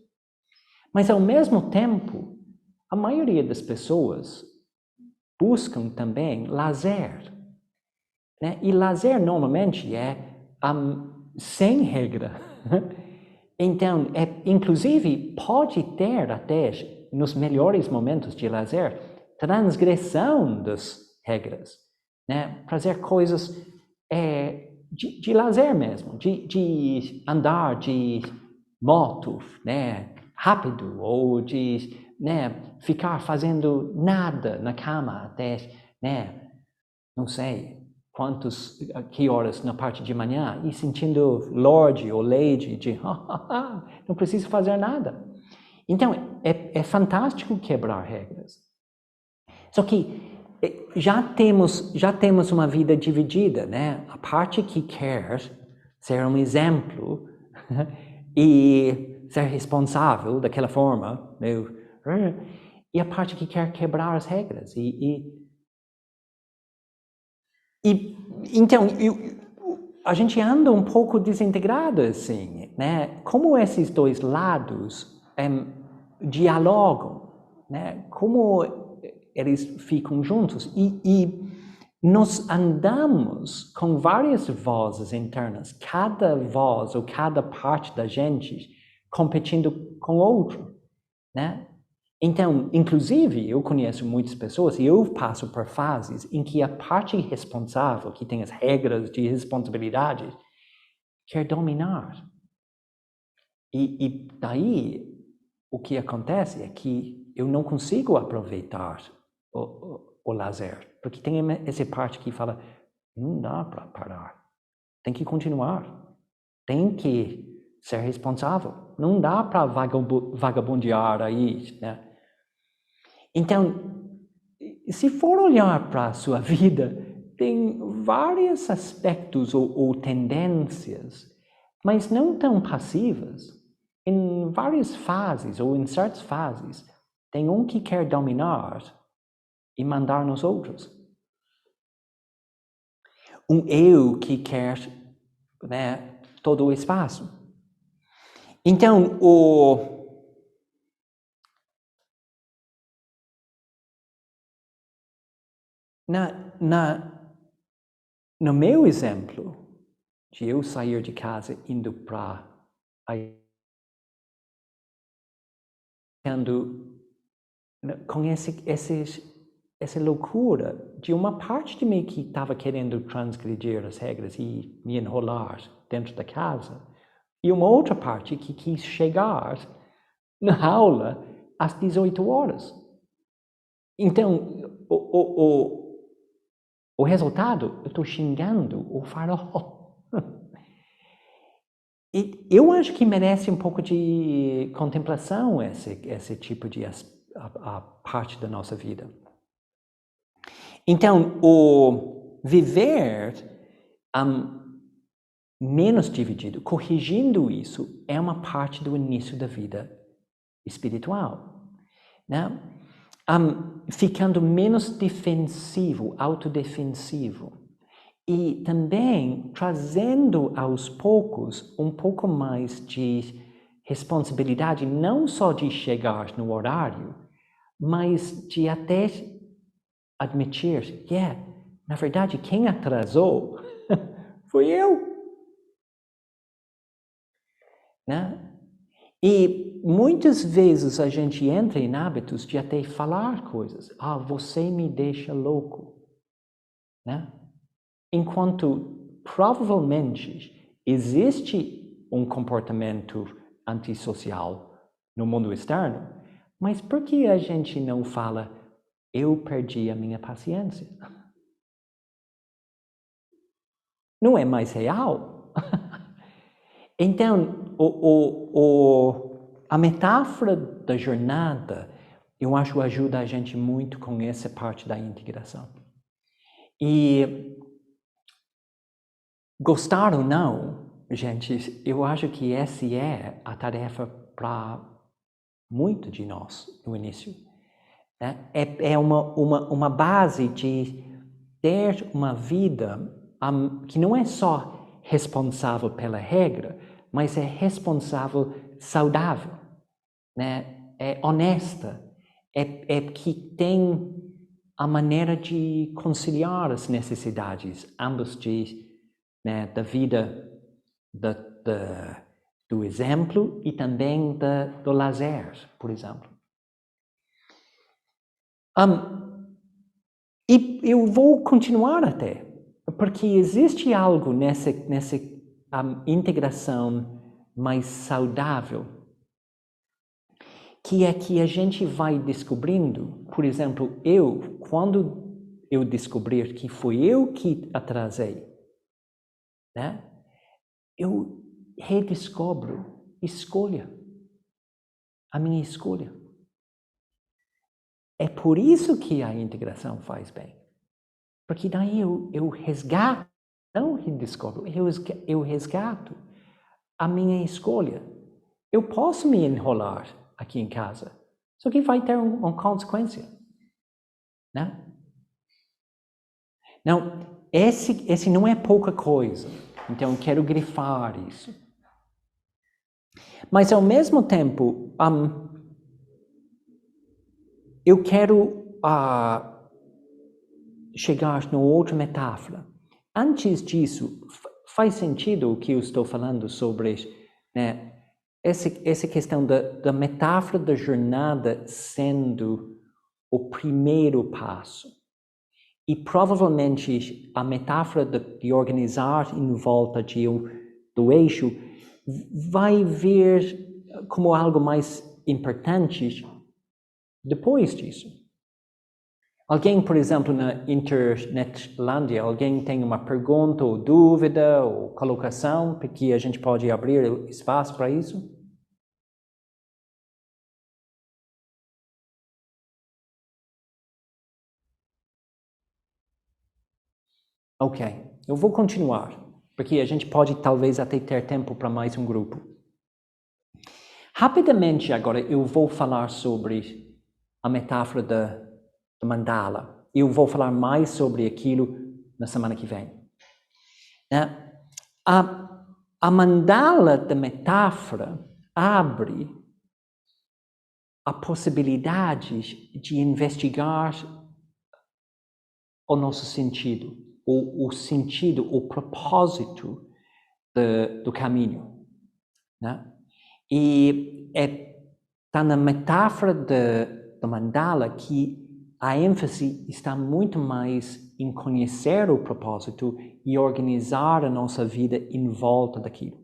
Mas, ao mesmo tempo, a maioria das pessoas buscam também lazer. Né? E lazer, normalmente, é sem regra. Então, inclusive, pode ter até, nos melhores momentos de lazer, transgressão das regras. Né? Fazer coisas de lazer mesmo, de andar de moto, né, rápido, ou de, né, ficar fazendo nada na cama até, né, não sei que horas na parte de manhã, e sentindo Lorde ou Lady de não preciso fazer nada. Então, é fantástico quebrar regras. Só que já temos uma vida dividida, né? A parte que quer ser um exemplo e ser responsável daquela forma, e a parte que quer quebrar as regras. Então, a gente anda um pouco desintegrado, assim, né? Como esses dois lados dialogam, né? Como eles ficam juntos e nós andamos com várias vozes internas, cada voz ou cada parte da gente competindo com outro, né? Então, inclusive, eu conheço muitas pessoas e eu passo por fases em que a parte responsável, que tem as regras de responsabilidade, quer dominar. E daí, o que acontece é que eu não consigo aproveitar o lazer, porque tem essa parte que fala, não dá para parar, tem que continuar, tem que ser responsável, não dá para vagabundear aí, né? Então, se for olhar para a sua vida, tem vários aspectos ou tendências, mas não tão passivas. Em várias fases, ou em certas fases, tem um que quer dominar e mandar nos outros. Um eu que quer, né, todo o espaço. Então, no meu exemplo, de eu sair de casa indo para com essa loucura de uma parte de mim que estava querendo transgredir as regras e me enrolar dentro da casa, e uma outra parte que quis chegar na aula às 18 horas. Então, o resultado, eu estou xingando o farol. E eu acho que merece um pouco de contemplação esse tipo de a parte da nossa vida. Então, o viver menos dividido, corrigindo isso, é uma parte do início da vida espiritual, né? Ficando menos defensivo, autodefensivo. E também trazendo aos poucos um pouco mais de responsabilidade, não só de chegar no horário, mas de até admitir, na verdade, quem atrasou foi eu. Né? E muitas vezes a gente entra em hábitos de até falar coisas. Você me deixa louco. Né? Enquanto provavelmente existe um comportamento antissocial no mundo externo, mas por que a gente não fala, eu perdi a minha paciência? Não é mais real? Então, a metáfora da jornada, eu acho que ajuda a gente muito com essa parte da integração. E gostar ou não, gente, eu acho que essa é a tarefa para muito de nós no início. Né? É uma base de ter uma vida que não é só responsável pela regra, mas é responsável, saudável, né? É honesta, é que tem a maneira de conciliar as necessidades, ambas da vida do exemplo e também do lazer, por exemplo. E eu vou continuar até, porque existe algo nessa integração mais saudável, que é que a gente vai descobrindo, por exemplo, quando eu descobrir que fui eu que atrasei, né? Eu redescubro a minha escolha. É por isso que a integração faz bem. Porque daí eu resgato, não redescubro, eu resgato a minha escolha. Eu posso me enrolar aqui em casa, só que vai ter uma consequência. Né? Não, esse não é pouca coisa. Então, eu quero grifar isso. Mas, ao mesmo tempo, eu quero chegar numa outra metáfora. Antes disso, faz sentido o que eu estou falando sobre, né, essa questão da metáfora da jornada sendo o primeiro passo. E provavelmente a metáfora de organizar em volta do eixo vai vir como algo mais importante depois disso. Alguém, por exemplo, na Internetlândia, alguém tem uma pergunta ou dúvida ou colocação que a gente pode abrir espaço para isso? Ok, eu vou continuar, porque a gente pode talvez até ter tempo para mais um grupo. Rapidamente agora eu vou falar sobre a metáfora da mandala. Eu vou falar mais sobre aquilo na semana que vem. A mandala da metáfora abre a possibilidade de investigar o nosso sentido, o sentido, o propósito do caminho, né? E está na metáfora do mandala que a ênfase está muito mais em conhecer o propósito e organizar a nossa vida em volta daquilo.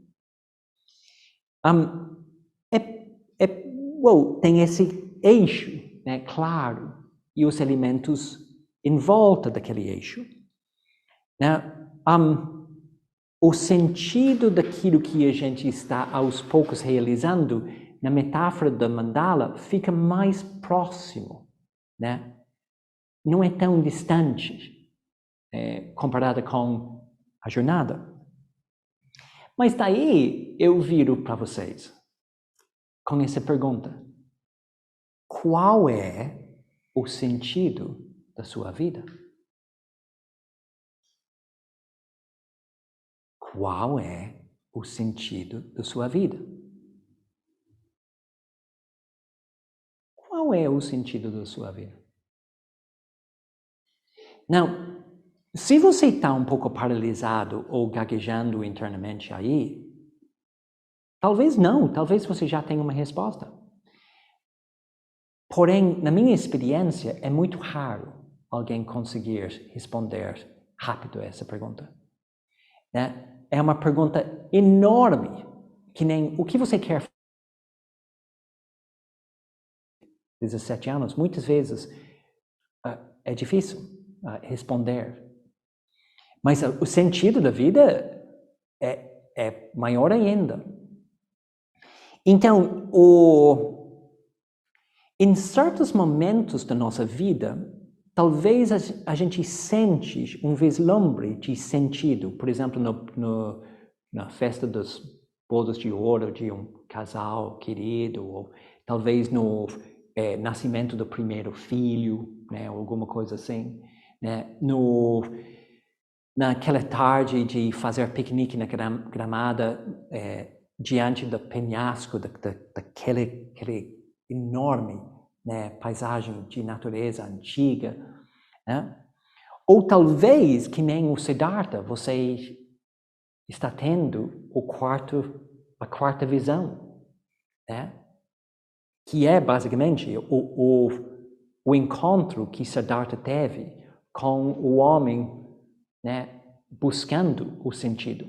Tem esse eixo, né, claro, e os elementos em volta daquele eixo. Né? O sentido daquilo que a gente está aos poucos realizando, na metáfora da mandala, fica mais próximo, né? Não é tão distante comparada com a jornada. Mas daí eu viro para vocês com essa pergunta: qual é o sentido da sua vida? Qual é o sentido da sua vida? Qual é o sentido da sua vida? Não, se você está um pouco paralisado ou gaguejando internamente aí, talvez não, talvez você já tenha uma resposta. Porém, na minha experiência, é muito raro alguém conseguir responder rápido a essa pergunta. Né? É uma pergunta enorme, que nem o que você quer fazer. 17 anos, muitas vezes é difícil responder. Mas o sentido da vida é maior ainda. Então, em certos momentos da nossa vida, talvez a gente sente um vislumbre de sentido. Por exemplo, na festa dos bodas de ouro de um casal querido, ou talvez no nascimento do primeiro filho, né, alguma coisa assim, né, naquela tarde de fazer piquenique na gramada, diante do penhasco daquele enorme, né, paisagem de natureza antiga, né? Ou talvez, que nem o Siddhartha, você está tendo a quarta visão, né? Que é basicamente o encontro que Siddhartha teve com o homem, né, buscando o sentido,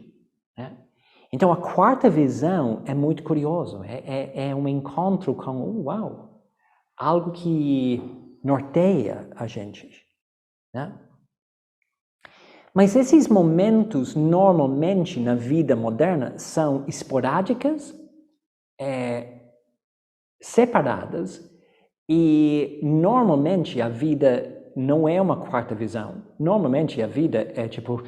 né? Então, a quarta visão é muito curioso, é um encontro com, algo que norteia a gente, né? Mas esses momentos, normalmente, na vida moderna, são esporádicas, separadas, e normalmente a vida não é uma quarta visão. Normalmente a vida é tipo...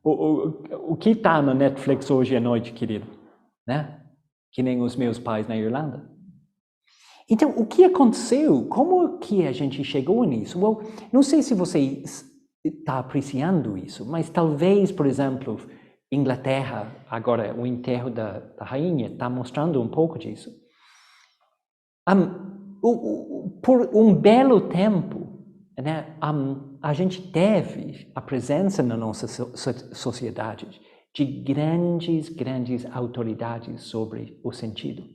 o que está na Netflix hoje à noite, querido? Né? Que nem os meus pais na Irlanda. Então, o que aconteceu? Como que a gente chegou nisso? Não sei se você está apreciando isso, mas talvez, por exemplo, Inglaterra, agora o enterro da rainha, está mostrando um pouco disso. Por um belo tempo, né, a gente teve a presença na nossa sociedade de grandes autoridades sobre o sentido,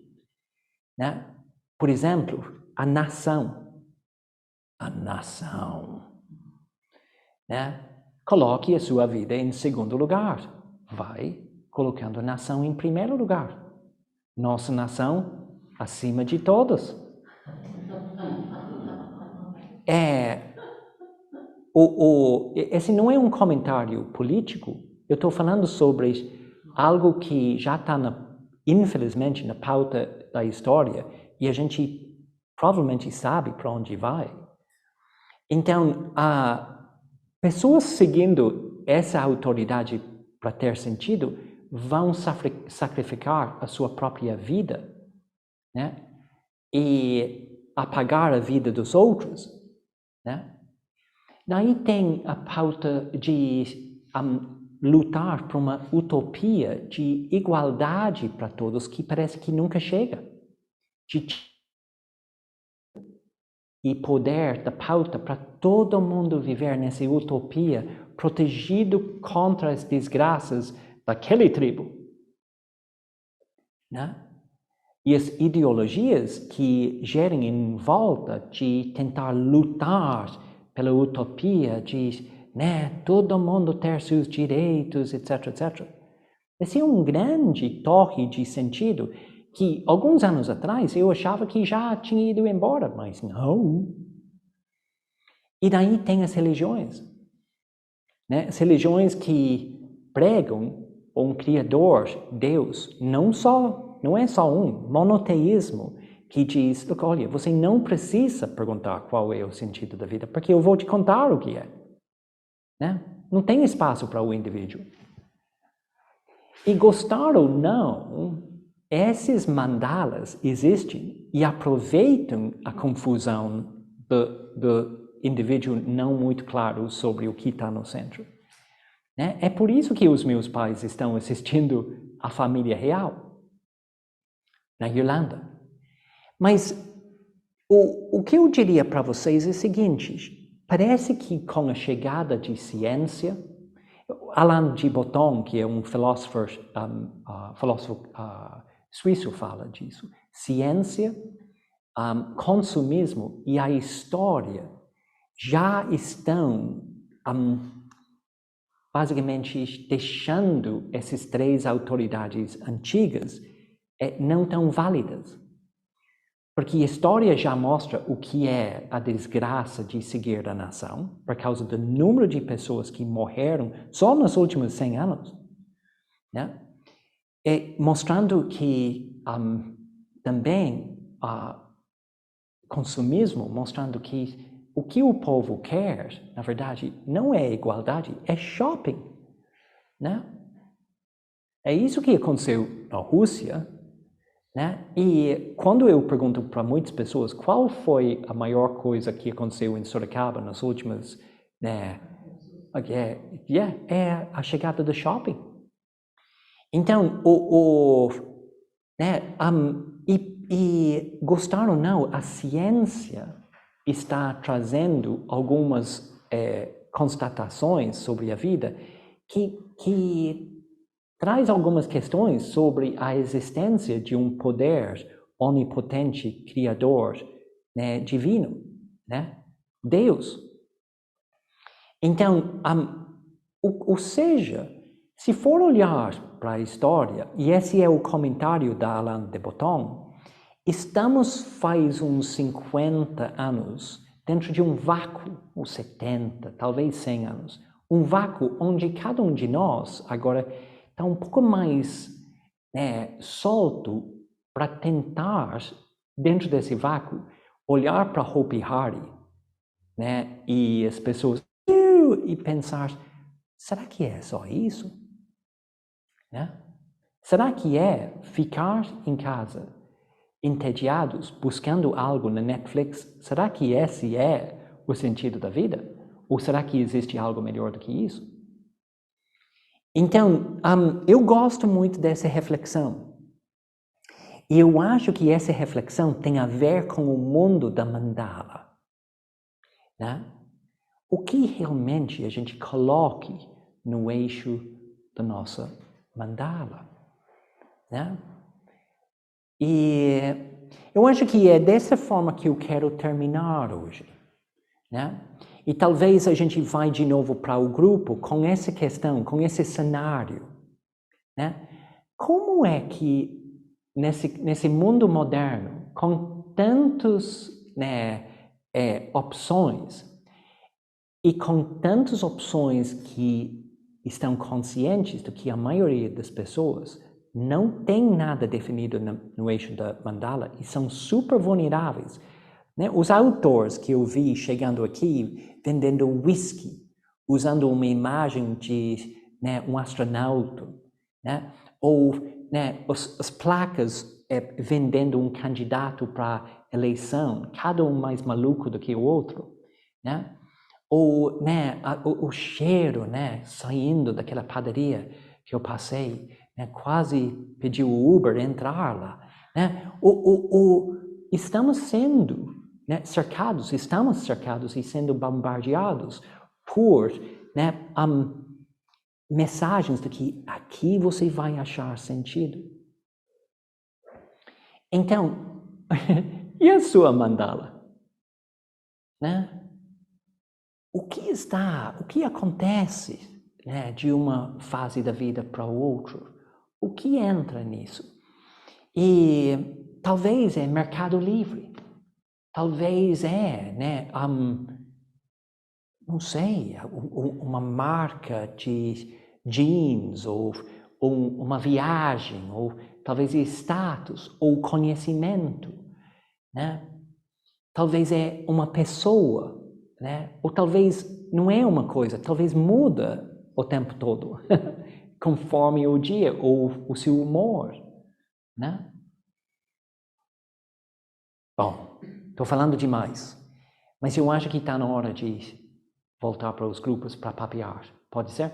né? Por exemplo, a nação, né? Coloque a sua vida em segundo lugar. Vai colocando a nação em primeiro lugar. Nossa nação acima de todas. Esse não é um comentário político. Eu estou falando sobre algo que já está, infelizmente, na pauta da história, e a gente provavelmente sabe para onde vai. Então, pessoas seguindo essa autoridade para ter sentido vão sacrificar a sua própria vida, né? E apagar a vida dos outros, né? Daí tem a pauta de lutar por uma utopia de igualdade para todos que parece que nunca chega. E poder da pauta para todo mundo viver nessa utopia, protegido contra as desgraças daquele tribo. Né? E as ideologias que gerem em volta de tentar lutar pela utopia de todo mundo ter seus direitos, etc, etc. Esse é um grande toque de sentido que alguns anos atrás eu achava que já tinha ido embora, mas não. E daí tem as religiões. Né? As religiões que pregam um Criador, Deus, não é só um, monoteísmo, que diz, olha, você não precisa perguntar qual é o sentido da vida, porque eu vou te contar o que é. Né? Não tem espaço para o indivíduo. E gostar ou não, esses mandalas existem e aproveitam a confusão do indivíduo não muito claro sobre o que está no centro. Né? É por isso que os meus pais estão assistindo a família real na Irlanda. Mas o que eu diria para vocês é o seguinte, parece que com a chegada de ciência, Alain de Botton, que é um filósofo suíço, fala disso, ciência, consumismo e a história já estão basicamente deixando essas três autoridades antigas não tão válidas. Porque a história já mostra o que é a desgraça de seguir a nação, por causa do número de pessoas que morreram só nos últimos 100 anos. Né? Mostrando que também consumismo, mostrando que o que o povo quer, na verdade, não é igualdade, é shopping. Né? É isso que aconteceu na Rússia. Né? E quando eu pergunto para muitas pessoas qual foi a maior coisa que aconteceu em Sorocaba nos últimos... é a chegada do shopping. Então, gostar ou não, a ciência está trazendo algumas constatações sobre a vida que traz algumas questões sobre a existência de um poder onipotente, criador, né, divino, né? Deus. Então, ou seja, se for olhar para a história, e esse é o comentário da Alain de Botton, estamos faz uns 50 anos dentro de um vácuo, ou 70, talvez 100 anos, um vácuo onde cada um de nós agora está um pouco mais solto para tentar, dentro desse vácuo, olhar para Hopi Hari, né, e as pessoas e pensar, será que é só isso? Né? Será que é ficar em casa, entediados, buscando algo na Netflix? Será que esse é o sentido da vida? Ou será que existe algo melhor do que isso? Então, eu gosto muito dessa reflexão. E eu acho que essa reflexão tem a ver com o mundo da mandala. Né? O que realmente a gente coloque no eixo da nossa mandala. Né? E eu acho que é dessa forma que eu quero terminar hoje. Né? E talvez a gente vai de novo para o grupo com essa questão, com esse cenário. Né? Como é que nesse mundo moderno, com tantas opções, e com tantas opções que estão conscientes de que a maioria das pessoas não tem nada definido no eixo da mandala e são super vulneráveis. Né? Os autores que eu vi chegando aqui vendendo whisky, usando uma imagem de um astronauta, né? Ou as placas vendendo um candidato para eleição, cada um mais maluco do que o outro. Né? Ou, né, o cheiro, né, saindo daquela padaria que eu passei, né, quase pedi o Uber entrar lá, né? Estamos sendo, né, cercados e sendo bombardeados por, né, mensagens de que aqui você vai achar sentido. Então, e a sua mandala? Né? O que acontece, né, de uma fase da vida para outra? O que entra nisso? E talvez é Mercado Livre, talvez é, né, não sei, uma marca de jeans, ou uma viagem, ou talvez status, ou conhecimento, né? Talvez é uma pessoa, né? Ou talvez não é uma coisa, talvez muda o tempo todo, conforme o dia ou o seu humor, né? Bom, estou falando demais, mas eu acho que está na hora de voltar para os grupos para papear, pode ser?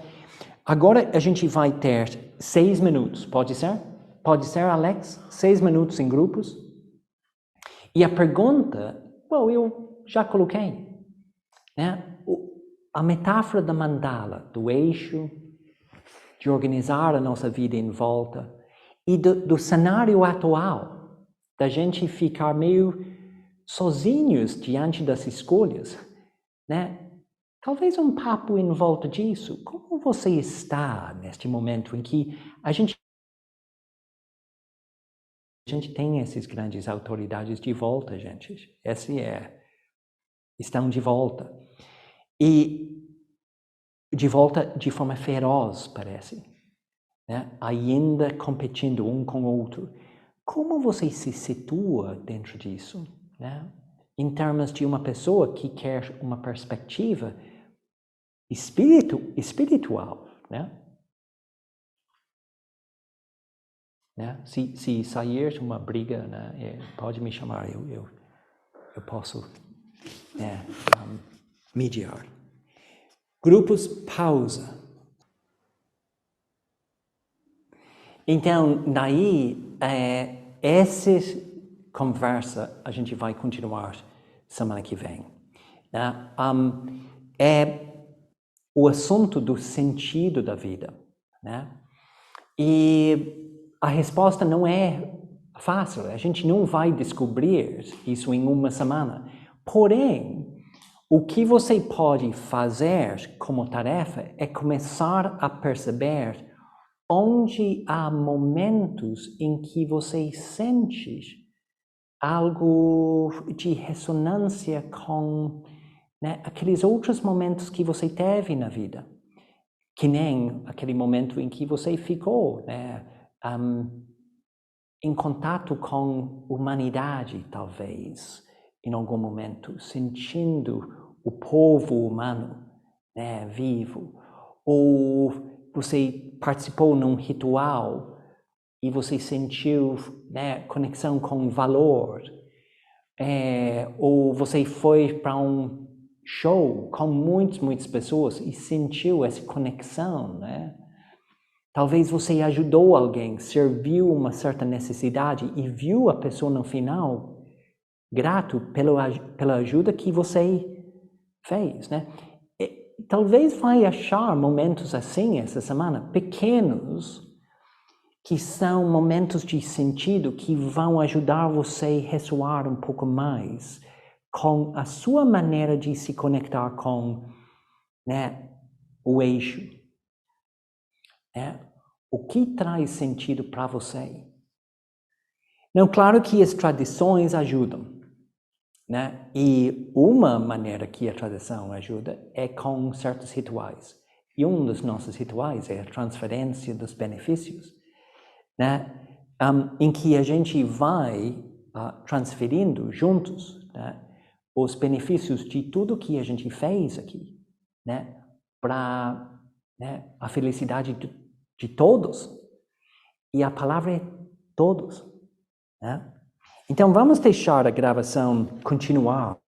Agora a gente vai ter 6 minutos, pode ser? Pode ser, Alex? 6 minutos em grupos. E a pergunta, bom, eu já coloquei, né? A metáfora da mandala, do eixo, de organizar a nossa vida em volta, e do cenário atual, da gente ficar meio sozinhos diante das escolhas, né? Talvez um papo em volta disso. Como você está neste momento em que a gente tem essas grandes autoridades de volta, gente? Estão de volta. E de volta de forma feroz, parece, né? Ainda competindo um com o outro. Como você se situa dentro disso, né? Em termos de uma pessoa que quer uma perspectiva espiritual, né? Se sair uma briga, né, pode me chamar, eu posso mediar. Grupos, pausa. Então, daí, essa conversa a gente vai continuar semana que vem. Né? É o assunto do sentido da vida. Né? E a resposta não é fácil, a gente não vai descobrir isso em uma semana. Porém, o que você pode fazer como tarefa é começar a perceber onde há momentos em que você sente algo de ressonância com, né, aqueles outros momentos que você teve na vida. Que nem aquele momento em que você ficou, né, em contato com humanidade, talvez, em algum momento, sentindo o povo humano, né, vivo. Ou você participou num ritual e você sentiu, né, conexão com valor. Ou você foi para um show com muitas pessoas e sentiu essa conexão, né? Talvez você ajudou alguém, serviu uma certa necessidade e viu a pessoa no final grato pela ajuda que você fez, né? Talvez vai achar momentos assim essa semana, pequenos, que são momentos de sentido que vão ajudar você a ressoar um pouco mais com a sua maneira de se conectar com, né, o eixo. Né? O que traz sentido para você? Não, claro que as tradições ajudam, né? E uma maneira que a tradição ajuda é com certos rituais. E um dos nossos rituais é a transferência dos benefícios, né? Em que a gente vai transferindo juntos, né, os benefícios de tudo que a gente fez aqui, né, para, né, a felicidade de todos. E a palavra é todos. Né? Então, vamos deixar a gravação continuar.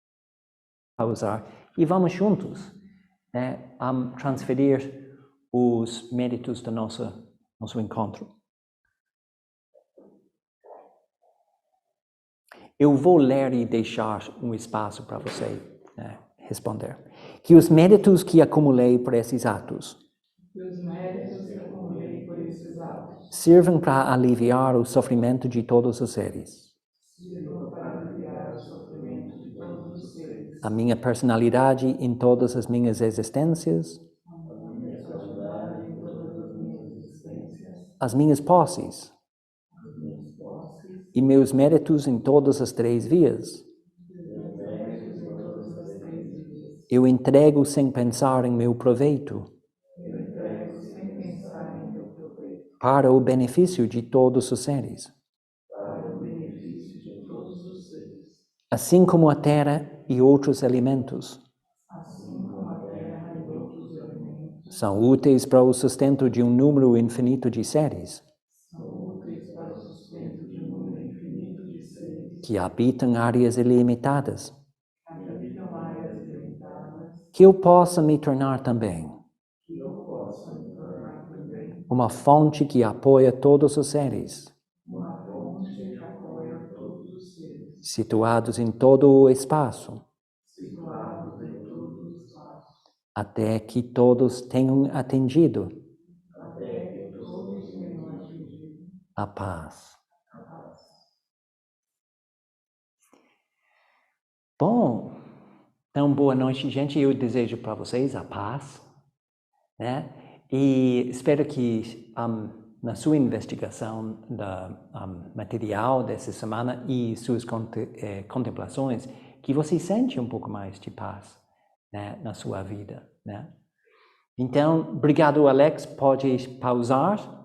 pausar e vamos juntos, né, transferir os méritos do nosso encontro. Eu vou ler e deixar um espaço para você, né, responder. Que os méritos que acumulei por esses atos sirvam para aliviar o sofrimento de todos os seres. A minha personalidade em todas as minhas existências. As minhas posses. E meus méritos em todas as 3 vias. Eu entrego sem pensar em meu proveito. Para o benefício de todos os seres. Assim como a terra e outros alimentos. São úteis para o sustento de um número infinito de seres. Que habitam áreas ilimitadas. Que eu possa me tornar também uma fonte que apoia todos os seres, situados em todo o espaço, até que todos tenham atingido a paz. Bom, então boa noite, gente. Eu desejo para vocês a paz, né? E espero que na sua investigação do material dessa semana e suas contemplações, que você sente um pouco mais de paz, né, na sua vida, né? Então, obrigado, Alex. Pode pausar.